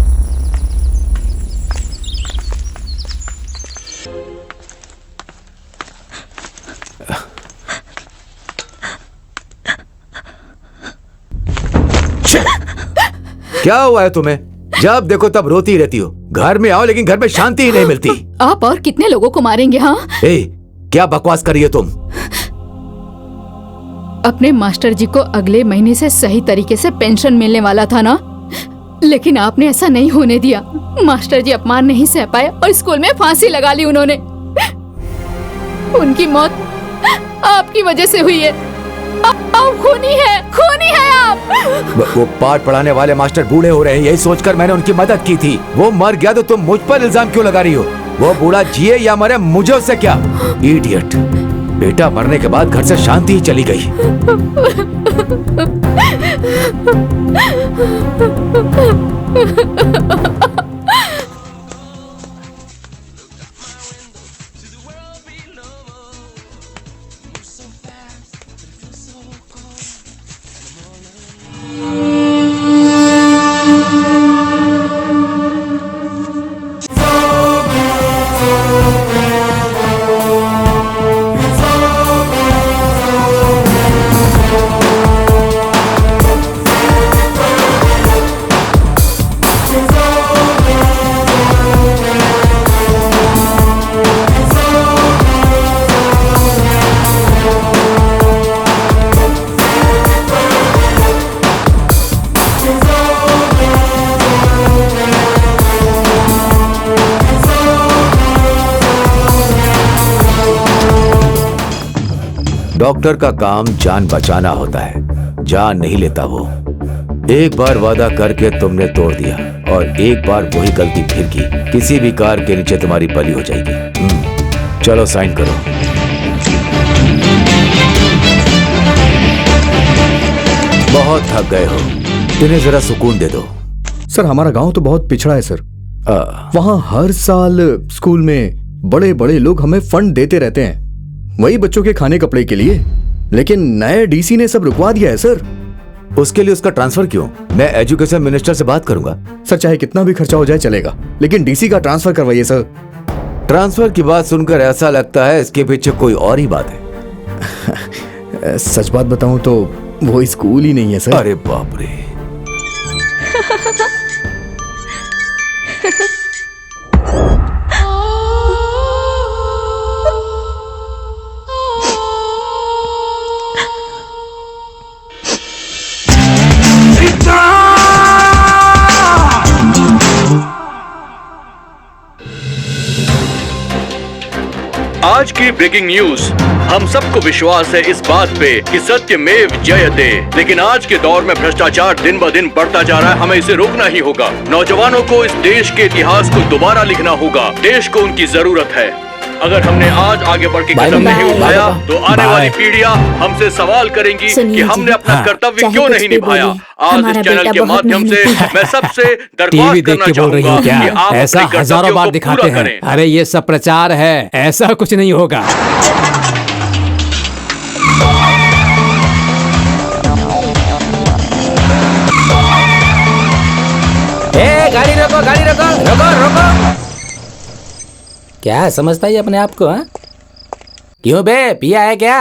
क्या हुआ है तुम्हें? जब देखो तब रोती रहती हो। घर में आओ, लेकिन घर में शांति ही नहीं मिलती। आप और कितने लोगों को मारेंगे? हाँ, क्या बकवास कर रही हो तुम? अपने मास्टर जी को अगले महीने से सही तरीके से पेंशन मिलने वाला था ना, लेकिन आपने ऐसा नहीं होने दिया। मास्टर जी अपमान नहीं सह पाए और स्कूल में फांसी लगा ली उन्होंने। उनकी मौत आपकी वजह से हुई है। आप खूनी है आप। वो पाठ पढ़ाने वाले मास्टर बूढ़े हो रहे हैं, यही सोचकर मैंने उनकी मदद की थी। वो मर गया तो तुम मुझ पर इल्जाम क्यों लगा रही हो? वो बूढ़ा जिए या मरे, मुझे उससे क्या? इडियट। बेटा मरने के बाद घर से शांति ही चली गई। डॉक्टर का काम जान बचाना होता है, जान नहीं लेता वो। एक बार वादा करके तुमने तोड़ दिया और एक बार वही गलती फिर की। किसी भी कार के नीचे तुम्हारी बलि हो जाएगी। चलो साइन करो। बहुत थक गए हो, इन्हें जरा सुकून दे दो। सर, हमारा गांव तो बहुत पिछड़ा है सर। वहाँ हर साल स्कूल में बड़े बड़े लोग हमें फंड देते रहते हैं, वही बच्चों के खाने कपड़े के लिए। लेकिन नए डीसी ने सब रुकवा दिया है सर। उसके लिए उसका ट्रांसफर क्यों? मैं एजुकेशन मिनिस्टर से बात करूंगा। सर, चाहे कितना भी खर्चा हो जाए चलेगा, लेकिन डीसी का ट्रांसफर करवाइए सर। ट्रांसफर की बात सुनकर ऐसा लगता है इसके पीछे कोई और ही बात है। सच बात बताऊं तो वो स्कूल ही नहीं है सर। अरे बाप रे। आज की ब्रेकिंग न्यूज। हम सबको विश्वास है इस बात पे कि सत्यमेव जयते, लेकिन आज के दौर में भ्रष्टाचार दिन ब दिन बढ़ता जा रहा है। हमें इसे रोकना ही होगा। नौजवानों को इस देश के इतिहास को दोबारा लिखना होगा। देश को उनकी जरूरत है। अगर हमने आज आगे बढ़ के कदम नहीं उठाया तो आने वाली पीढ़ियां हमसे सवाल करेंगी कि हमने अपना कर्तव्य क्यों नहीं निभाया। आज इस चैनल के माध्यम से मैं सबसे टीवी दरख्वास्त देख करना के बोल रही चाहूंगा हूँ क्या? कि आप ऐसा अपने हजारों कर्तव्यों बार को दिखाते पूरा हैं। करें। अरे ये सब प्रचार है, ऐसा कुछ नहीं होगा। गाड़ी रोको, गाड़ी रोको, रोको रोको। क्या समझता है अपने आप को? हाँ क्यों बे, पिया है क्या?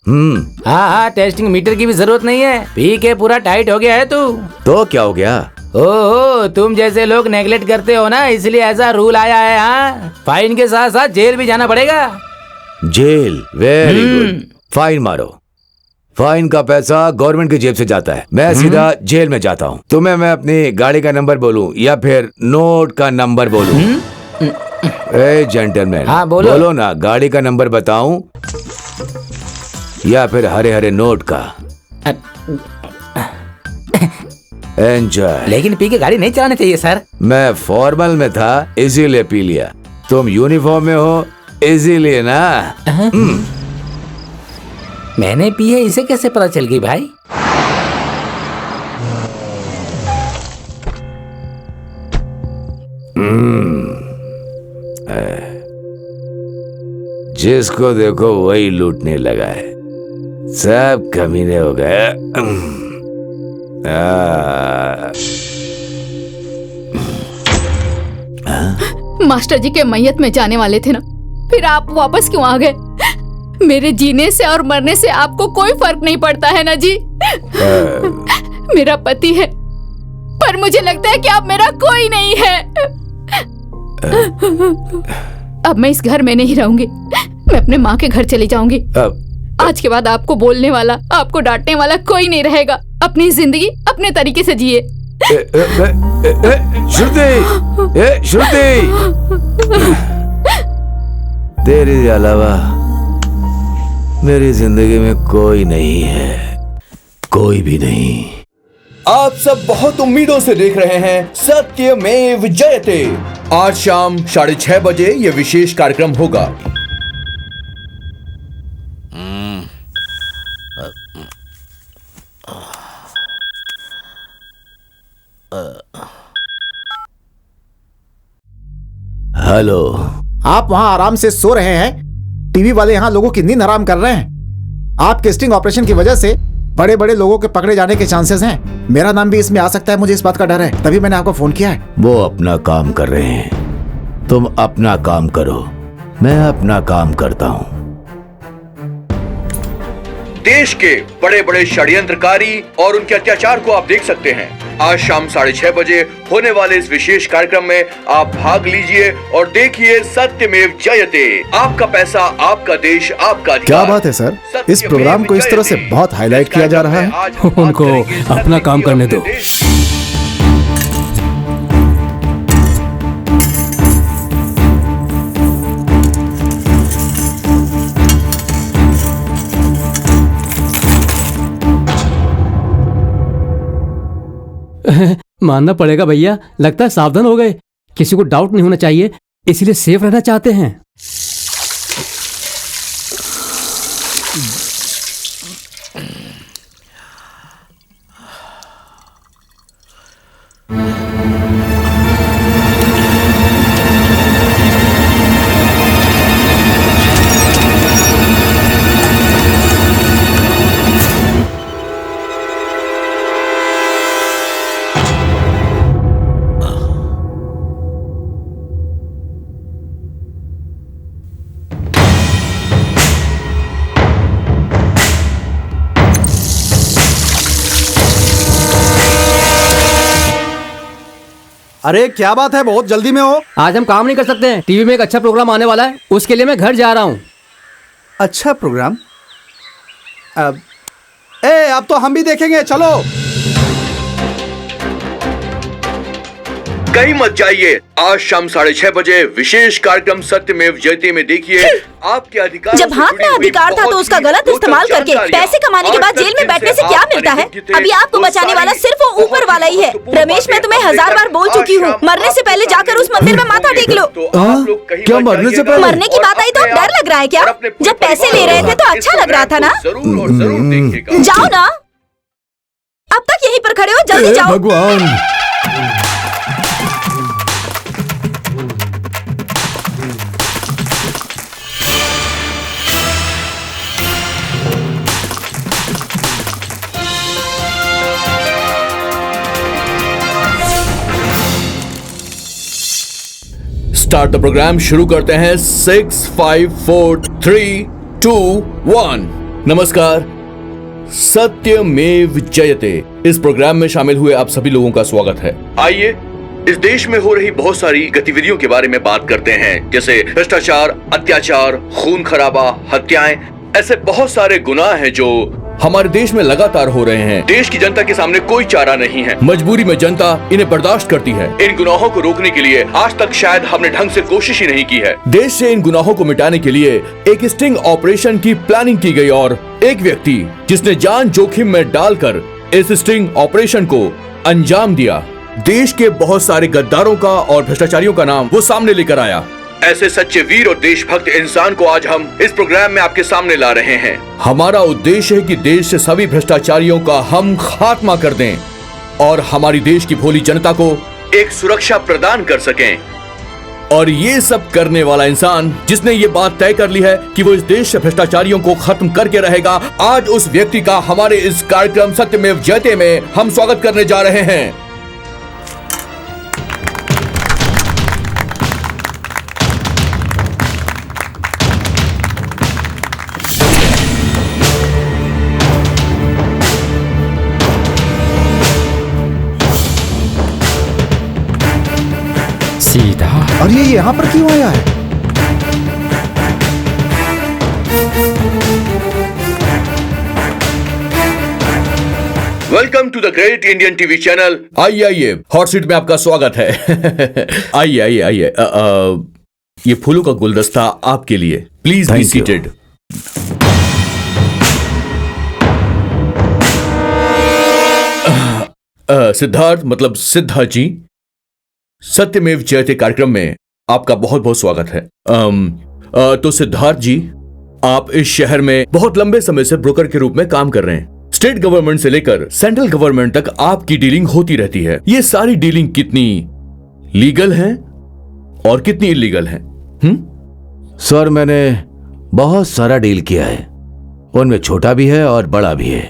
हाँ हाँ, टेस्टिंग मीटर की भी जरूरत नहीं है। पी के पूरा टाइट हो गया है तू। तो क्या हो गया? ओहो, तुम जैसे लोग नेगलेक्ट करते हो ना, इसलिए ऐसा रूल आया है। हाँ, फाइन के साथ साथ जेल भी जाना पड़ेगा। जेल? वेरी गुड, फाइन मारो। फाइन का पैसा गवर्नमेंट की जेब से जाता है। मैं सीधा जेल में जाता हूँ। तुम्हें मैं अपनी गाड़ी का नंबर बोलूं या फिर नोट का नंबर बोलूं? ए जेंटलमैन, हाँ बोलो। बोलो ना, गाड़ी का नंबर बताऊं या फिर हरे हरे नोट का? एंजॉय। लेकिन पी के गाड़ी नहीं चलानी चाहिए सर। मैं फॉर्मल में था इसीलिए पी लिया। तुम यूनिफॉर्म में हो इसीलिए ना। मैंने पी है, इसे कैसे पता चल गई भाई? जिसको देखो वही लूटने लगा है। सब कमीने हो गए। मास्टर जी के मैयत में जाने वाले थे ना, फिर आप वापस क्यों आ गए? मेरे जीने से और मरने से आपको कोई फर्क नहीं पड़ता है ना जी? मेरा पति है, पर मुझे लगता है कि आप मेरा कोई नहीं है। अब मैं इस घर में नहीं रहूंगी। मैं अपने माँ के घर चली जाऊंगी। आज के बाद आपको बोलने वाला, आपको डांटने वाला कोई नहीं रहेगा। अपनी जिंदगी अपने तरीके से जिए। श्रुति, तेरे अलावा मेरी जिंदगी में कोई नहीं है, कोई भी नहीं। आप सब बहुत उम्मीदों से देख रहे हैं सत्यमेव जयते। आज शाम 6:30 बजे यह विशेष कार्यक्रम होगा। हेलो, आप वहां आराम से सो रहे हैं, टीवी वाले यहाँ लोगों की नींद हराम कर रहे हैं। आपके स्टिंग ऑपरेशन की वजह से बड़े बड़े लोगों के पकड़े जाने के चांसेस हैं। मेरा नाम भी इसमें आ सकता है, मुझे इस बात का डर है, तभी मैंने आपको फोन किया है। वो अपना काम कर रहे हैं, तुम अपना काम करो, मैं अपना काम करता हूँ। देश के बड़े बड़े षड्यंत्रकारी और उनके अत्याचार को आप देख सकते हैं। आज शाम 6:30 बजे होने वाले इस विशेष कार्यक्रम में आप भाग लीजिए और देखिए सत्यमेव जयते। आपका पैसा, आपका देश, आपका अधिकार। क्या बात है सर, इस प्रोग्राम को इस तरह से बहुत हाईलाइट किया जा रहा है। उनको अपना काम करने दो। मानना पड़ेगा भैया, लगता है सावधान हो गए। किसी को डाउट नहीं होना चाहिए, इसलिए सेफ रहना चाहते हैं। अरे क्या बात है, बहुत जल्दी में हो। आज हम काम नहीं कर सकते हैं, टीवी में एक अच्छा प्रोग्राम आने वाला है, उसके लिए मैं घर जा रहा हूँ। अच्छा प्रोग्राम? अब तो हम भी देखेंगे, चलो। कहीं मत जाइए। आज शाम 6:30 बजे विशेष कार्यक्रम सत्यमेव जयते में देखिए आपके अधिकार। जब हाथ में अधिकार था तो उसका गलत इस्तेमाल करके पैसे कमाने के बाद जेल में बैठने से क्या मिलता है? अभी आपको बचाने वाला सिर्फ वो ऊपर वाला ही है। रमेश, मैं तुम्हें 1000 बार बोल चुकी हूँ, मरने से पहले जाकर उस मंदिर में माथा टेक लो। क्या मरने से पहले? मरने की बात आई तो डर लग रहा है क्या? जब पैसे ले रहे थे तो अच्छा लग रहा था ना? जाओ ना, अब तक यहीं पर खड़े हो, जल्दी जाओ। भगवान, स्टार्ट द प्रोग्राम। शुरू करते हैं। 6, 5, 4, 3, 2, 1। नमस्कार, सत्यमेव जयते इस प्रोग्राम में शामिल हुए आप सभी लोगों का स्वागत है। आइए इस देश में हो रही बहुत सारी गतिविधियों के बारे में बात करते हैं, जैसे भ्रष्टाचार, अत्याचार, खून खराबा, हत्याएं। ऐसे बहुत सारे गुनाह हैं जो हमारे देश में लगातार हो रहे हैं। देश की जनता के सामने कोई चारा नहीं है। मजबूरी में जनता इन्हें बर्दाश्त करती है। इन गुनाहों को रोकने के लिए आज तक शायद हमने ढंग से कोशिश ही नहीं की है। देश से इन गुनाहों को मिटाने के लिए एक स्टिंग ऑपरेशन की प्लानिंग की गई और एक व्यक्ति जिसने जान जोखिम में डालकर इस स्टिंग ऑपरेशन को अंजाम दिया, देश के बहुत सारे गद्दारों का और भ्रष्टाचारियों का नाम वो सामने लेकर आया। ऐसे सच्चे वीर और देशभक्त इंसान को आज हम इस प्रोग्राम में आपके सामने ला रहे हैं। हमारा उद्देश्य है कि देश से सभी भ्रष्टाचारियों का हम खात्मा कर दें और हमारी देश की भोली जनता को एक सुरक्षा प्रदान कर सकें। और ये सब करने वाला इंसान जिसने ये बात तय कर ली है कि वो इस देश से भ्रष्टाचारियों को खत्म करके रहेगा, आज उस व्यक्ति का हमारे इस कार्यक्रम सत्यमेव जयते में हम स्वागत करने जा रहे हैं। सीधा। और ये यहाँ पर क्यों आया है? Welcome to the great Indian TV channel. आइए आइए, हॉट सीट में आपका स्वागत है। आइए आइए आइए। ये फूलों का गुलदस्ता आपके लिए। Please be seated. सिद्धार्थ, मतलब सिद्धा जी, सत्यमेव जयते कार्यक्रम में आपका बहुत बहुत स्वागत है। तो सिद्धार्थ जी, आप इस शहर में बहुत लंबे समय से ब्रोकर के रूप में काम कर रहे हैं। स्टेट गवर्नमेंट से लेकर सेंट्रल गवर्नमेंट तक आपकी डीलिंग होती रहती है। ये सारी डीलिंग कितनी लीगल है और कितनी इलीगल है? सर, मैंने बहुत सारा डील किया है। उनमें छोटा भी है और बड़ा भी है।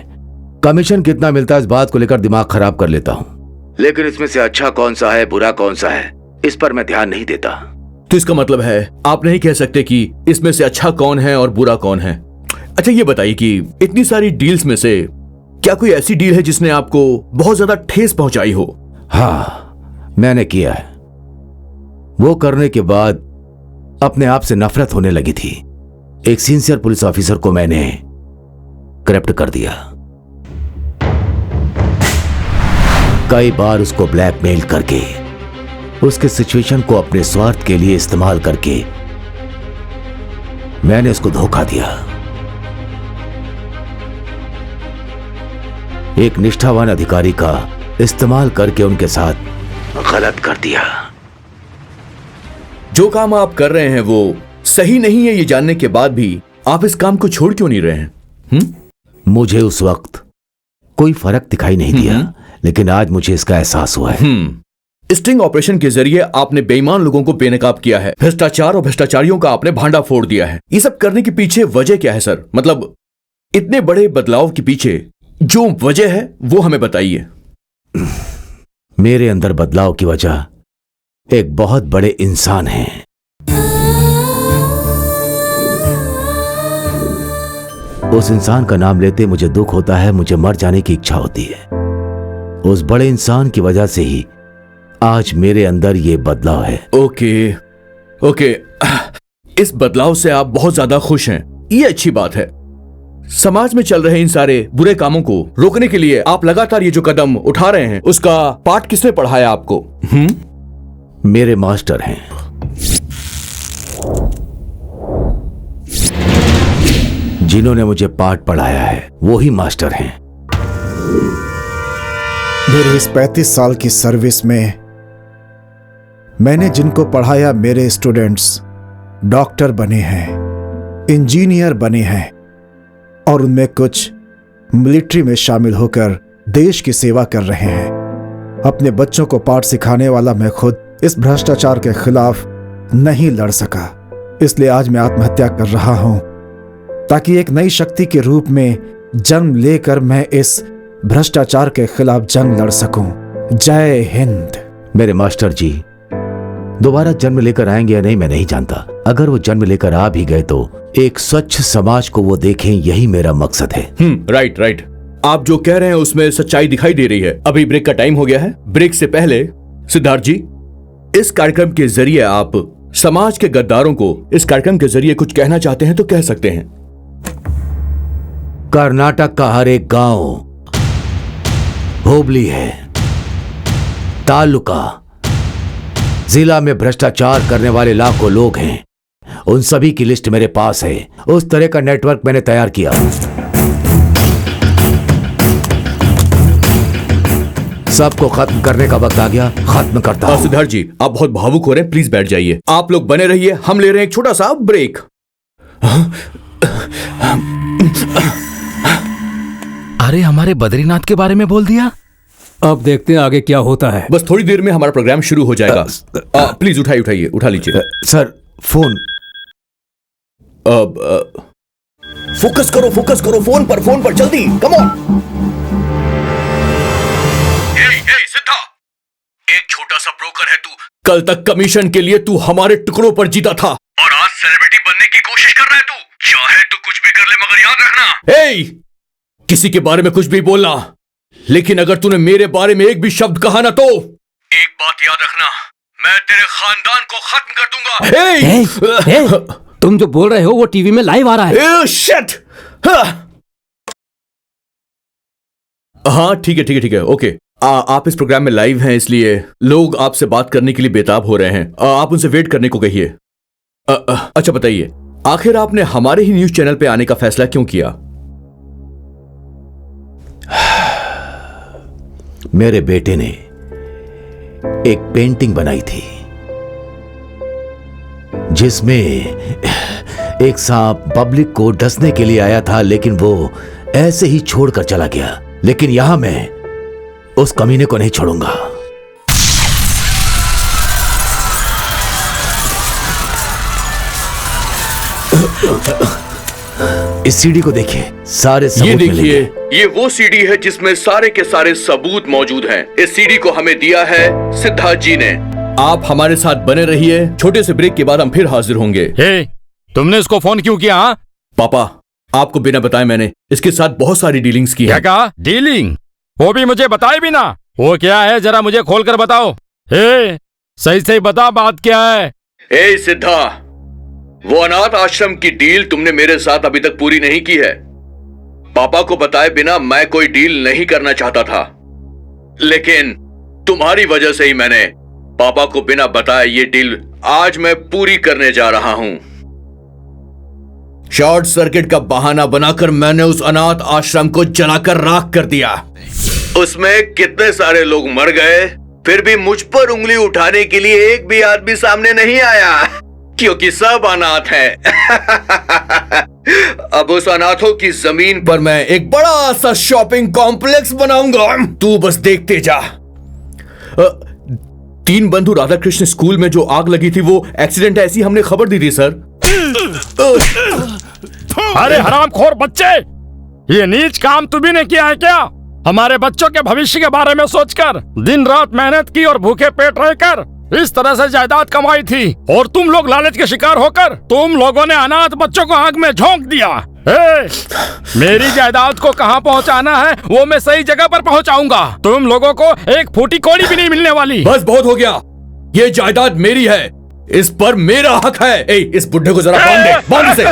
कमीशन कितना मिलता है इस बात को लेकर दिमाग खराब कर लेता हूं, लेकिन इसमें से अच्छा कौन सा है, बुरा कौन सा है, इस पर मैं ध्यान नहीं देता। तो इसका मतलब है आप नहीं कह सकते कि इसमें से अच्छा कौन है और बुरा कौन है। अच्छा, ये बताइए कि इतनी सारी डील्स में से क्या कोई ऐसी डील है जिसने आपको बहुत ज्यादा ठेस पहुंचाई हो? हाँ, मैंने किया है। वो करने के बाद अपने आप से नफरत होने लगी थी। एक सिंसियर पुलिस ऑफिसर को मैंने करप्ट कर दिया। कई बार उसको ब्लैकमेल करके, उसके सिचुएशन को अपने स्वार्थ के लिए इस्तेमाल करके मैंने उसको धोखा दिया। एक निष्ठावान अधिकारी का इस्तेमाल करके उनके साथ गलत कर दिया। जो काम आप कर रहे हैं वो सही नहीं है, ये जानने के बाद भी आप इस काम को छोड़ क्यों नहीं रहे हैं? मुझे उस वक्त कोई फर्क दिखाई नहीं दिया, लेकिन आज मुझे इसका एहसास हुआ है। स्टिंग ऑपरेशन के जरिए आपने बेईमान लोगों को बेनकाब किया है। भ्रष्टाचार और भ्रष्टाचारियों का आपने भांडा फोड़ दिया है। ये सब करने के पीछे वजह क्या है सर? मतलब इतने बड़े बदलाव के पीछे जो वजह है वो हमें बताइए। मेरे अंदर बदलाव की वजह एक बहुत बड़े इंसान हैं। उस इंसान का नाम लेते मुझे दुख होता है, मुझे मर जाने की इच्छा होती है। उस बड़े इंसान की वजह से ही आज मेरे अंदर ये बदलाव है। ओके, इस बदलाव से आप बहुत ज्यादा खुश हैं, ये अच्छी बात है। समाज में चल रहे इन सारे बुरे कामों को रोकने के लिए आप लगातार ये जो कदम उठा रहे हैं, उसका पाठ किसने पढ़ाया आपको? मेरे मास्टर हैं। जिन्होंने मुझे पाठ पढ़ाया है वो ही मास्टर हैं। मेरे इस 35 साल की सर्विस में मैंने जिनको पढ़ाया, मेरे स्टूडेंट्स डॉक्टर बने हैं, इंजीनियर बने हैं और उनमें कुछ मिलिट्री में शामिल होकर देश की सेवा कर रहे हैं। अपने बच्चों को पाठ सिखाने वाला मैं खुद इस भ्रष्टाचार के खिलाफ नहीं लड़ सका, इसलिए आज मैं आत्महत्या कर रहा हूं ताकि एक नई शक्ति के रूप में जन्म लेकर मैं इस भ्रष्टाचार के खिलाफ जंग लड़ सकूं। जय हिंद। मेरे मास्टर जी दोबारा जन्म लेकर आएंगे या नहीं मैं नहीं जानता। अगर वो जन्म लेकर आ भी गए तो एक स्वच्छ समाज को वो देखें, यही मेरा मकसद है। Right right. आप जो कह रहे हैं उसमें सच्चाई दिखाई दे रही है। अभी ब्रेक का टाइम हो गया है। ब्रेक से पहले सिद्धार्थ जी, इस कार्यक्रम के जरिए आप समाज के गद्दारों को इस कार्यक्रम के जरिए कुछ कहना चाहते हैं तो कह सकते हैं। कर्नाटक का हर एक गांव, होबली है, तालुका, जिला में भ्रष्टाचार करने वाले लाखों लोग हैं। उन सभी की लिस्ट मेरे पास है। उस तरह का नेटवर्क मैंने तैयार किया। सबको खत्म करने का वक्त आ गया, खत्म करता हूं। सिद्धार्थ जी, आप बहुत भावुक हो रहे हैं, प्लीज बैठ जाइए। आप लोग बने रहिए, हम ले रहे हैं एक छोटा सा ब्रेक। अरे हमारे बद्रीनाथ के बारे में बोल दिया। अब देखते हैं आगे क्या होता है। बस थोड़ी देर में हमारा प्रोग्राम शुरू हो जाएगा। प्लीज उठाइए, उठा लीजिए। Sir phone. फोकस करो फोन पर जल्दी, कम ऑन। सिद्धा, एक छोटा सा ब्रोकर है तू। कल तक कमीशन के लिए तू हमारे टुकड़ों पर जीता था और आज सेलिब्रिटी बनने की कोशिश कर रहा है तू। चाहे तो कुछ भी कर ले, मगर याद रखना, किसी के बारे में कुछ भी बोलना, लेकिन अगर तूने मेरे बारे में एक भी शब्द कहा ना तो एक बात याद रखना, मैं तेरे खानदान को खत्म कर दूंगा। तुम जो बोल रहे हो वो टीवी में लाइव आ रहा है। शिट। हाँ ठीक है, ओके। आप इस प्रोग्राम में लाइव हैं, इसलिए लोग आपसे बात करने के लिए बेताब हो रहे हैं। आप उनसे वेट करने को कहिए। अच्छा बताइए, आखिर आपने हमारे ही न्यूज चैनल पे आने का फैसला क्यों किया? मेरे बेटे ने एक पेंटिंग बनाई थी जिसमें एक सांप पब्लिक को डसने के लिए आया था, लेकिन वो ऐसे ही छोड़कर चला गया। लेकिन यहां मैं उस कमीने को नहीं छोड़ूंगा। इस सीडी को देखिए, सारे सबूत ये देखिए, मिलेंगे। ये वो सीडी है जिसमें सारे के सारे सबूत मौजूद हैं। इस सीडी को हमें दिया है सिद्धार्थ जी ने। आप हमारे साथ बने रहिए, छोटे से ब्रेक के बाद हम फिर हाजिर होंगे। तुमने इसको फोन क्यों किया? पापा, आपको बिना बताए मैंने इसके साथ बहुत सारी डीलिंग्स की क्या है। कहा? डीलिंग? वो भी मुझे बताए भी ना। वो क्या है, जरा मुझे खोल कर बताओ। सही बता, बात क्या है? सिद्धा, वो अनाथ आश्रम की डील तुमने मेरे साथ अभी तक पूरी नहीं की है। पापा को बताए बिना मैं कोई डील नहीं करना चाहता था, लेकिन तुम्हारी वजह से ही मैंने पापा को बिना बताए ये डील आज मैं पूरी करने जा रहा हूं। शॉर्ट सर्किट का बहाना बनाकर मैंने उस अनाथ आश्रम को जलाकर राख कर दिया। उसमें कितने सारे लोग मर गए, फिर भी मुझ पर उंगली उठाने के लिए एक भी आदमी सामने नहीं आया, क्योंकि सब अनाथ हैं। अब उस अनाथों की जमीन पर मैं एक बड़ा सा शॉपिंग कॉम्प्लेक्स बनाऊंगा, तू बस देखते जा। 3 बंधु राधा कृष्ण स्कूल में जो आग लगी थी वो एक्सीडेंट है, ऐसी हमने खबर दी थी सर। अरे हरामखोर बच्चे, ये नीच काम तुम्ही ने किया है क्या? हमारे बच्चों के भविष्य के बारे में सोचकर दिन रात मेहनत की और भूखे पेट रहकर इस तरह से जायदाद कमाई थी, और तुम लोग लालच के शिकार होकर तुम लोगों ने अनाथ बच्चों को आग में झोंक दिया। मेरी जायदाद को कहाँ पहुँचाना है वो मैं सही जगह पर पहुँचाऊंगा। तुम लोगों को एक फूटी कौड़ी भी नहीं मिलने वाली। बस बहुत हो गया, ये जायदाद मेरी है, इस पर मेरा हक है। इस बुढ़े को जरा बांध दे, बांध से।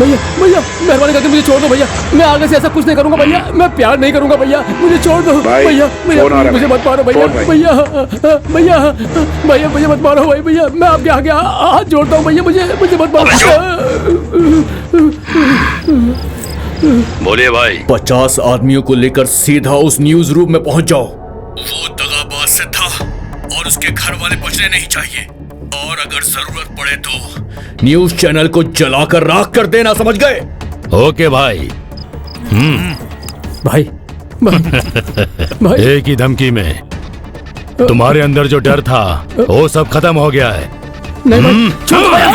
भैया भैया मेहरबानी करके मुझे छोड़ दो भैया, मैं आगे से ऐसा कुछ नहीं करूंगा भैया, मैं प्यार नहीं करूंगा भैया, मुझे छोड़ दो भैया भैया, मुझे मत मारो भैया भैया भैया भैया भैया मत मारो भाई भैया, मैं आपके आगे हाथ जोड़ता हूँ भैया, मुझे मत मारो। बोलिए भाई। 50 आदमियों को लेकर सीधा उस न्यूज रूम में पहुंच जाओ। वो दगाबाज सिद्धा और उसके घर वाले बचने नहीं चाहिए, और अगर जरूरत पड़े तो न्यूज चैनल को जलाकर राख कर देना, समझ गए? ओके भाई। भाई एक ही धमकी में तुम्हारे अंदर जो डर था वो सब खत्म हो गया है। नहीं भाई, छोड़ो भैया।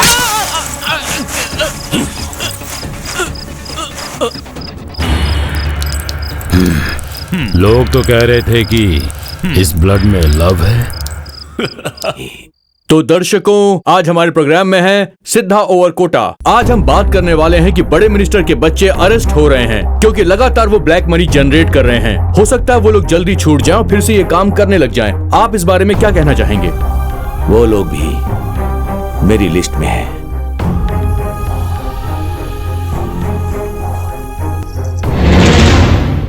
लोग तो कह रहे थे कि इस ब्लड में लव है। तो दर्शकों, आज हमारे प्रोग्राम में है सिद्धा ओवरकोटा। आज हम बात करने वाले हैं कि बड़े मिनिस्टर के बच्चे अरेस्ट हो रहे हैं क्योंकि लगातार वो ब्लैक मनी जनरेट कर रहे हैं। हो सकता है वो लोग जल्दी छूट जाएं और फिर से ये काम करने लग जाएं। आप इस बारे में क्या कहना चाहेंगे? वो लोग भी मेरी लिस्ट में है।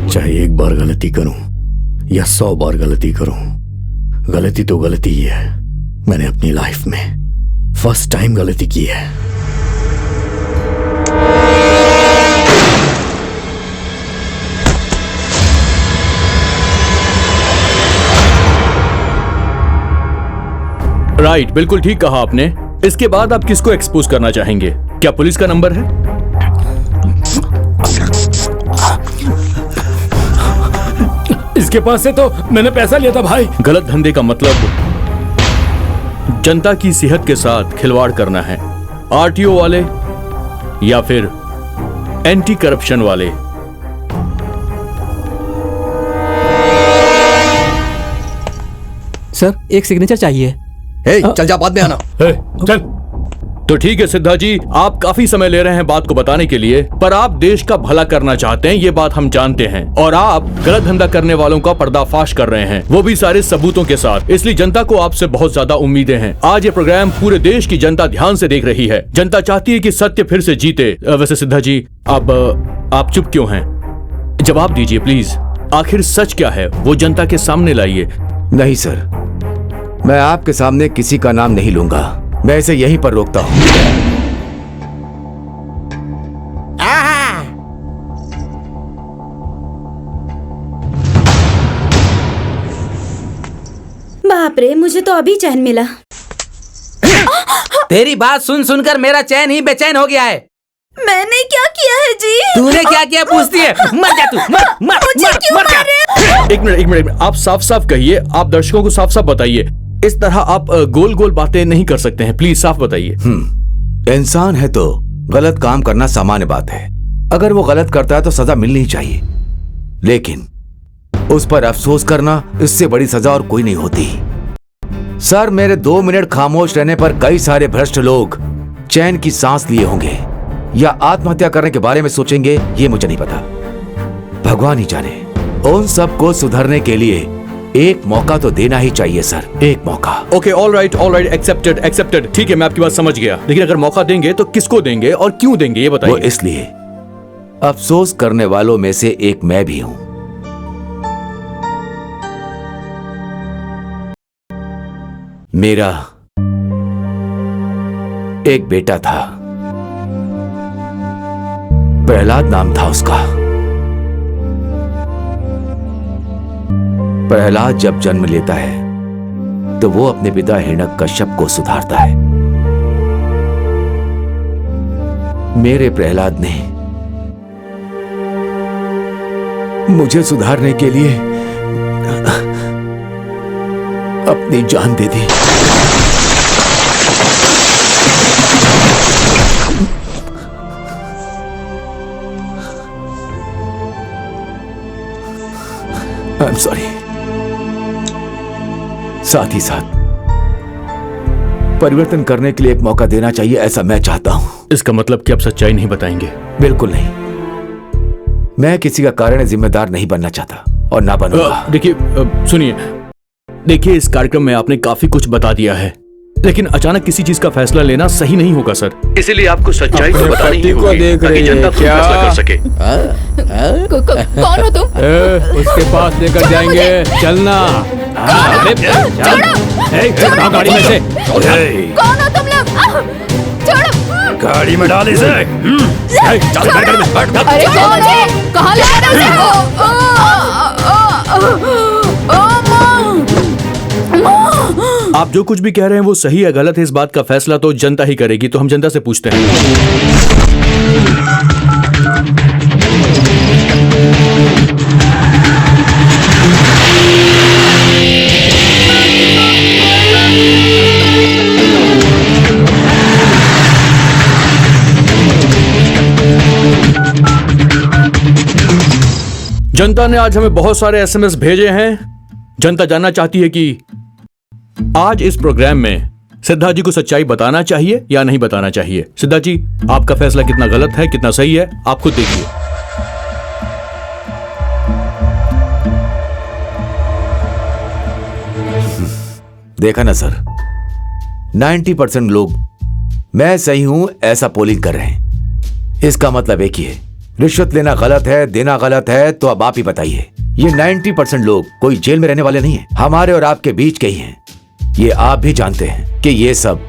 चाहे एक बार गलती करूं या 100 बार गलती करूं, गलती तो गलती ही है। मैंने अपनी लाइफ में फर्स्ट टाइम गलती की है। राइट, बिल्कुल ठीक कहा आपने। इसके बाद आप किसको एक्सपोज करना चाहेंगे? क्या पुलिस का नंबर है? इसके पास से तो मैंने पैसा लिया था भाई। गलत धंधे का मतलब जनता की सेहत के साथ खिलवाड़ करना है। आरटीओ वाले या फिर एंटी करप्शन वाले? सर एक सिग्नेचर चाहिए। चल जा, बाद में आना। चल। तो ठीक है सिद्धा जी, आप काफी समय ले रहे हैं बात को बताने के लिए, पर आप देश का भला करना चाहते हैं, ये बात हम जानते हैं, और आप गलत धंधा करने वालों का पर्दाफाश कर रहे हैं, वो भी सारे सबूतों के साथ। इसलिए जनता को आपसे बहुत ज्यादा उम्मीदें हैं। आज ये प्रोग्राम पूरे देश की जनता ध्यान से देख रही है। जनता चाहती है कि सत्य फिर से जीते। वैसे सिद्धा जी, आप चुप क्यों हैं? जवाब दीजिए प्लीज। आखिर सच क्या है वो जनता के सामने लाइए। नहीं सर, मैं आपके सामने किसी का नाम नहीं लूंगा, मैं इसे यहीं पर रोकता हूं। बाप रे, मुझे तो अभी चैन मिला। तेरी बात सुन सुनकर मेरा चैन ही बेचैन हो गया है। मैंने क्या किया है जी? तूने क्या किया पूछती है? मर जा तू, मर जा। एक मिनट, आप साफ साफ कहिए। आप दर्शकों को साफ साफ बताइए। इस तरह आप गोल गोल बातें नहीं कर सकते हैं, प्लीज साफ बताइए। इंसान है तो गलत काम करना सामान्य बात है। अगर वो गलत करता है तो सजा मिलनी ही चाहिए, लेकिन उस पर अफसोस करना, इससे बड़ी सजा और कोई नहीं होती। सर, मेरे 2 मिनट खामोश रहने पर कई सारे भ्रष्ट लोग चैन की सांस लिए होंगे या आत्महत्या करने के बारे में सोचेंगे, ये मुझे नहीं पता, भगवान ही जाने। उन सबको सुधरने के लिए एक मौका तो देना ही चाहिए सर, एक मौका। Okay, all right, accepted. ठीक है, मैं आपकी बात समझ गया, लेकिन अगर मौका देंगे तो किसको देंगे और क्यों देंगे, ये बताइए। वो इसलिए, अफसोस करने वालों में से एक मैं भी हूं। मेरा एक बेटा था, प्रहलाद नाम था उसका। प्रहलाद जब जन्म लेता है तो वो अपने पिता हिरण्यकश्यप को सुधारता है। मेरे प्रहलाद ने मुझे सुधारने के लिए अपनी जान दे दी। I am sorry. साथ ही साथ परिवर्तन करने के लिए एक मौका देना चाहिए, ऐसा मैं चाहता हूं। इसका मतलब कि आप सच्चाई नहीं बताएंगे? बिल्कुल नहीं, मैं किसी का कारण जिम्मेदार नहीं बनना चाहता और ना बनूंगा। देखिए, सुनिए, देखिए, इस कार्यक्रम में आपने काफी कुछ बता दिया है, लेकिन अचानक किसी चीज का फैसला लेना सही नहीं होगा सर। इसीलिए आपको सच्चाई तो बतानी ही होगी ताकि जनता खुद फैसला कर सके। कौन हो तुम? उसके पास लेकर जाएंगे, चलना। गाड़ी में से। कौन हो तुम लोग? छोड़ो। गाड़ी में डाल इसे। चल गाड़ी में बैठ। अरे कौन है? कहाँ ले जा रहे हो? आप जो कुछ भी कह रहे हैं वो सही है गलत है, इस बात का फैसला तो जनता ही करेगी। तो हम जनता से पूछते हैं। जनता ने आज हमें बहुत सारे एसएमएस भेजे हैं। जनता जानना चाहती है कि आज इस प्रोग्राम में सिद्धार्थ जी को सच्चाई बताना चाहिए या नहीं बताना चाहिए। सिद्धार्थ जी, आपका फैसला कितना गलत है कितना सही है आप खुद देखिए। देखा ना सर, 90% लोग मैं सही हूं ऐसा पोलिंग कर रहे हैं। इसका मतलब एक ही है, रिश्वत लेना गलत है, देना गलत है। तो अब आप ही बताइए, ये 90% लोग कोई जेल में रहने वाले नहीं है, हमारे और आपके बीच के ही हैं। ये आप भी जानते हैं कि ये सब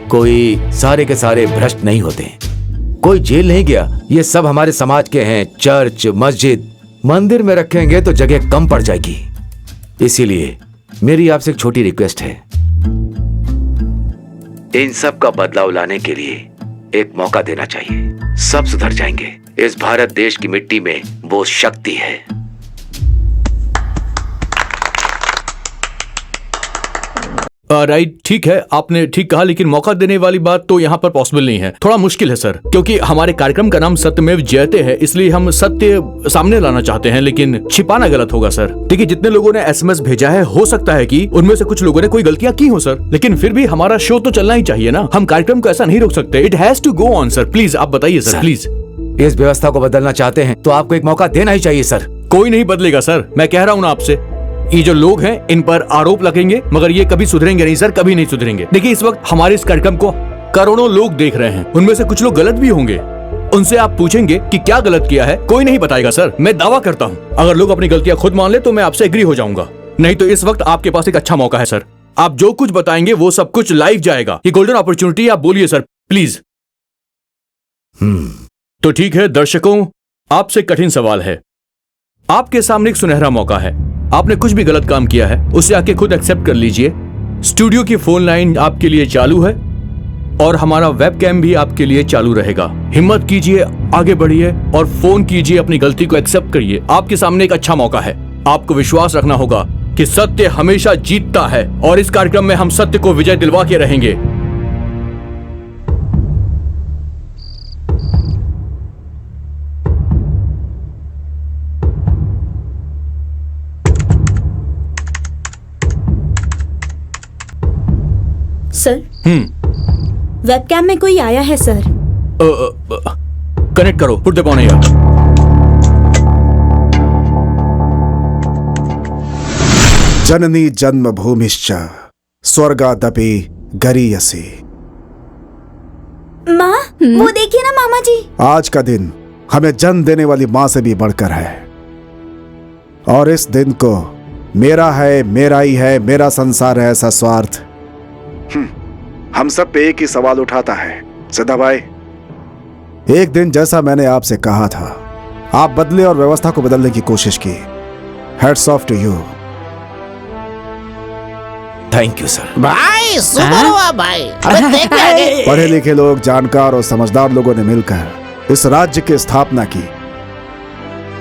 कोई सारे के सारे भ्रष्ट नहीं होते। कोई जेल नहीं गया, ये सब हमारे समाज के हैं। चर्च, मस्जिद, मंदिर में रखेंगे तो जगह कम पड़ जाएगी। इसीलिए मेरी आपसे एक छोटी रिक्वेस्ट है, इन सब का बदलाव लाने के लिए एक मौका देना चाहिए। सब सुधर जाएंगे। इस भारत देश की मिट्टी में वो शक्ति है। राइट, ठीक है, आपने ठीक कहा, लेकिन मौका देने वाली बात तो यहाँ पर पॉसिबल नहीं है। थोड़ा मुश्किल है सर, क्योंकि हमारे कार्यक्रम का नाम सत्यमेव जयते है, इसलिए हम सत्य सामने लाना चाहते हैं, लेकिन छिपाना गलत होगा सर। देखिए, जितने लोगों ने एसएमएस भेजा है, हो सकता है कि उनमें से कुछ लोगों ने कोई गलतियां की हो सर, लेकिन फिर भी हमारा शो तो चलना ही चाहिए ना। हम कार्यक्रम को ऐसा नहीं रोक सकते। It has to go on sir. Please आप बताइए सर, प्लीज। इस व्यवस्था को बदलना चाहते हैं तो आपको एक मौका देना ही चाहिए सर। कोई नहीं बदलेगा सर, मैं कह रहा हूँ ना आपसे। ये जो लोग हैं इन पर आरोप लगेंगे, मगर ये कभी सुधरेंगे नहीं सर, कभी नहीं सुधरेंगे। देखिए, इस वक्त हमारे इस कार्यक्रम को करोड़ों लोग देख रहे हैं, उनमें से कुछ लोग गलत भी होंगे। उनसे आप पूछेंगे कि क्या गलत किया है, कोई नहीं बताएगा सर। मैं दावा करता हूँ, अगर लोग अपनी गलतियां खुद मान ले तो मैं आपसे एग्री हो जाऊंगा। नहीं तो इस वक्त आपके पास एक अच्छा मौका है सर। आप जो कुछ बताएंगे वो सब कुछ लाइव जाएगा। ये गोल्डन अपॉर्चुनिटी, आप बोलिए सर, प्लीज। तो ठीक है दर्शकों, आपसे कठिन सवाल है। आपके सामने एक सुनहरा मौका है। आपने कुछ भी गलत काम किया है उसे आके खुद एक्सेप्ट कर लीजिए। स्टूडियो की फोन लाइन आपके लिए चालू है और हमारा वेबकैम भी आपके लिए चालू रहेगा। हिम्मत कीजिए, आगे बढ़िए और फोन कीजिए, अपनी गलती को एक्सेप्ट करिए। आपके सामने एक अच्छा मौका है। आपको विश्वास रखना होगा कि सत्य हमेशा जीतता है और इस कार्यक्रम में हम सत्य को विजय दिलवा के रहेंगे। सर, वेबकैम में कोई आया है सर। कनेक्ट करो, पुट द फोन हियर। जननी जन्मभूमिश्च स्वर्गादपि गरीयसी। माँ, वो देखिए ना मामा जी। आज का दिन हमें जन्म देने वाली माँ से भी बढ़कर है और इस दिन को मेरा है, मेरा ही है, मेरा संसार है ऐसा स्वार्थ हम सब पे एक ही सवाल उठाता है। सिद्धा भाई, एक दिन जैसा मैंने आपसे कहा था, आप बदले और व्यवस्था को बदलने की कोशिश की। Hats off to you. Thank you sir. भाई सुपर हुआ भाई। अबे देख आगे। पढ़े लिखे लोग, जानकार और समझदार लोगों ने मिलकर इस राज्य की स्थापना की।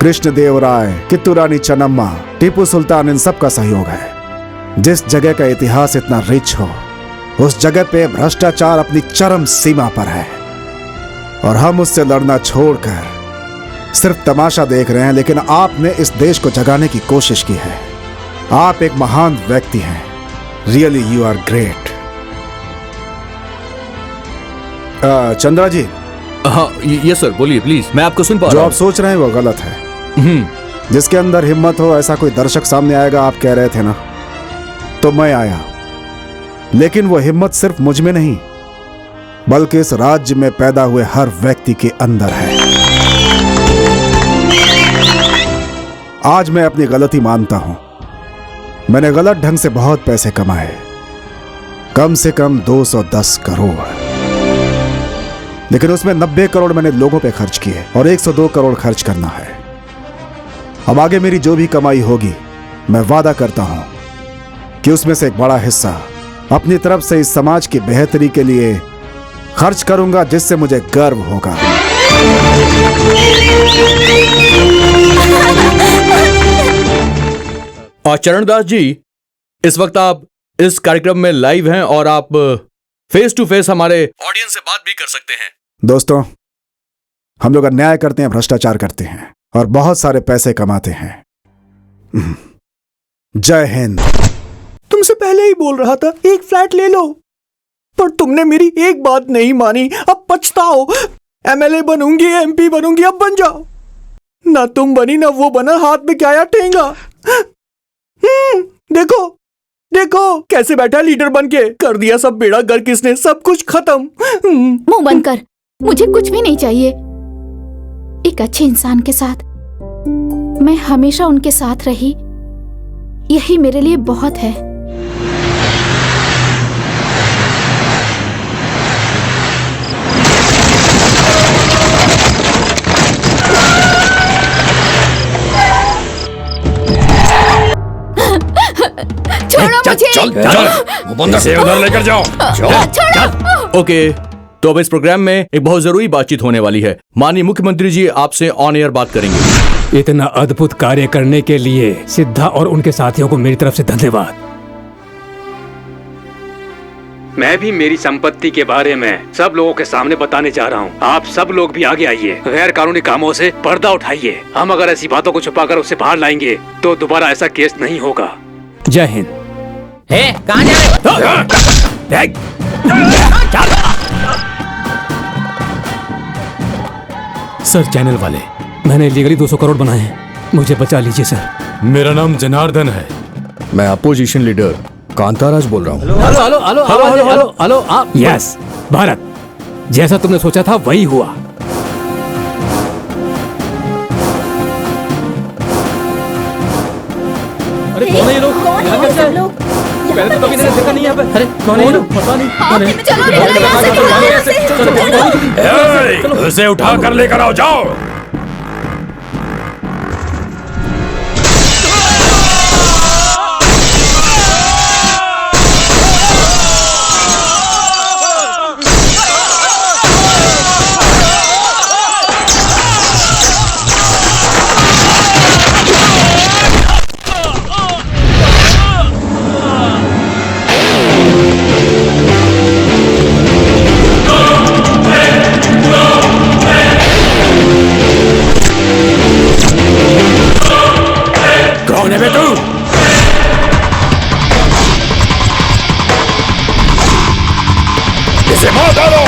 कृष्ण देव राय, कित्तू रानी चन्नम्मा, टीपू सुल्तान, इन सब का सहयोग है। जिस जगह का इतिहास इतना रिच हो, उस जगह पे भ्रष्टाचार अपनी चरम सीमा पर है और हम उससे लड़ना छोड़कर सिर्फ तमाशा देख रहे हैं। लेकिन आपने इस देश को जगाने की कोशिश की है। आप एक महान व्यक्ति हैं। Really you are great. Chandra ji. हाँ ये सर, बोलिए प्लीज, मैं आपको सुन पा रहा हूं। जो आप सोच रहे हैं वो गलत है। जिसके अंदर हिम्मत हो ऐसा कोई दर्शक सामने आएगा, आप कह रहे थे ना, तो मैं आया। लेकिन वो हिम्मत सिर्फ मुझ में नहीं बल्कि इस राज्य में पैदा हुए हर व्यक्ति के अंदर है। आज मैं अपनी गलती मानता हूं। मैंने गलत ढंग से बहुत पैसे कमाए, कम से कम 210 करोड़, लेकिन उसमें 90 करोड़ मैंने लोगों पे खर्च किए और 102 करोड़ खर्च करना है। अब आगे मेरी जो भी कमाई होगी, मैं वादा करता हूं कि उसमें से एक बड़ा हिस्सा अपनी तरफ से इस समाज की बेहतरी के लिए खर्च करूंगा, जिससे मुझे गर्व होगा। और चरणदास जी, इस वक्त आप इस कार्यक्रम में लाइव हैं और आप फेस टू फेस हमारे ऑडियंस से बात भी कर सकते हैं। दोस्तों, हम लोग अन्याय करते हैं, भ्रष्टाचार करते हैं और बहुत सारे पैसे कमाते हैं। जय हिंद। तुमसे पहले ही बोल रहा था एक फ्लैट ले लो, पर तुमने मेरी एक बात नहीं मानी। अब पछताओ। एमएलए बनूंगी, एमपी बनूंगी, अब बन जाओ। ना तुम बनी ना वो बना, हाथ में क्या या ठेंगा। देखो देखो कैसे बैठा लीडर बन के। कर दिया सब बेड़ा गर्क किसने, सब कुछ खत्म। मुंह बंद कर, मुझे कुछ भी नहीं चाहिए। एक अच्छे इंसान के साथ मैं हमेशा उनके साथ रही, यही मेरे लिए बहुत है। छोड़ो मुझे। चल, इसे उधर लेकर जाओ। छोड़ो। ओके, तो अब इस प्रोग्राम में एक बहुत जरूरी बातचीत होने वाली है। माननीय मुख्यमंत्री जी आपसे ऑन एयर बात करेंगे। इतना अद्भुत कार्य करने के लिए सिद्धा और उनके साथियों को मेरी तरफ से धन्यवाद। मैं भी मेरी संपत्ति के बारे में सब लोगों के सामने बताने जा रहा हूँ। आप सब लोग भी आगे आइए, गैर कानूनी कामों से पर्दा उठाइए। हम अगर ऐसी बातों को छुपाकर उसे बाहर लाएंगे तो दोबारा ऐसा केस नहीं होगा। जय हिंद। कहाँ जा रहे हो? सर, चैनल वाले, मैंने लीगली 200 करोड़ बनाए हैं, मुझे बचा लीजिए सर। मेरा नाम जनार्दन है। मैं अपोजिशन लीडर कांताराज बोल रहा हूँ। Hello hello hello hello hello hello आप। यस भारत, जैसा तुमने सोचा था वही हुआ। अरे कौन है ये लोग? यहाँ कैसे आए? पहले तो कभी मैंने देखा नहीं यहाँ पे। अरे कौन है ये लोग? पता नहीं। उसे उठा कर लेकर आओ, जाओ। कौन है बे तू? इसे मार डालो।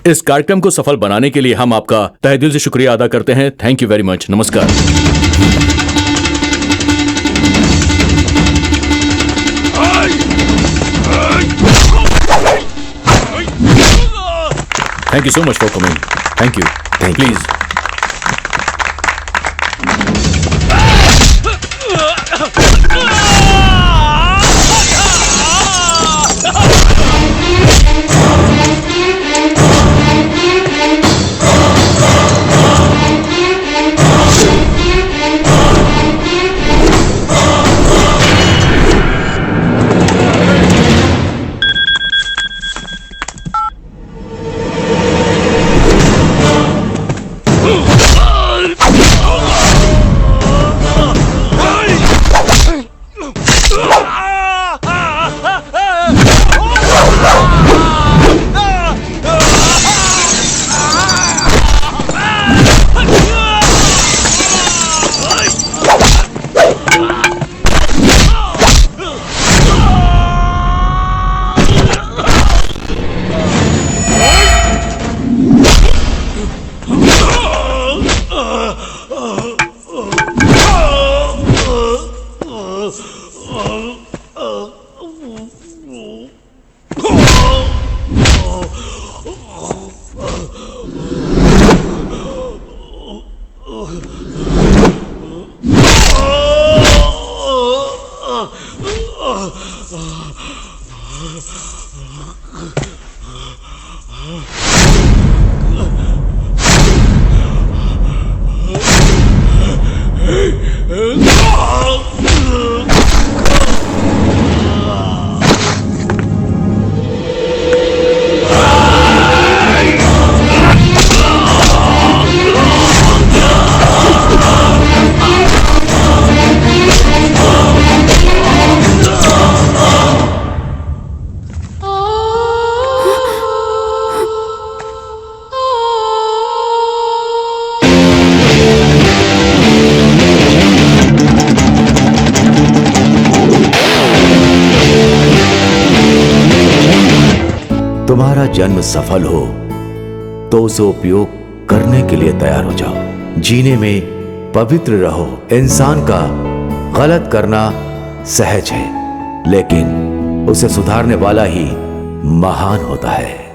इस कार्यक्रम को सफल बनाने के लिए हम आपका तहे दिल से शुक्रिया अदा करते हैं। Thank you very much. नमस्कार। Thank you so much for coming. Thank you. Please. तुम्हारा जन्म सफल हो तो उसे उपयोग करने के लिए तैयार हो जाओ। जीने में पवित्र रहो। इंसान का गलत करना सहज है, लेकिन उसे सुधारने वाला ही महान होता है।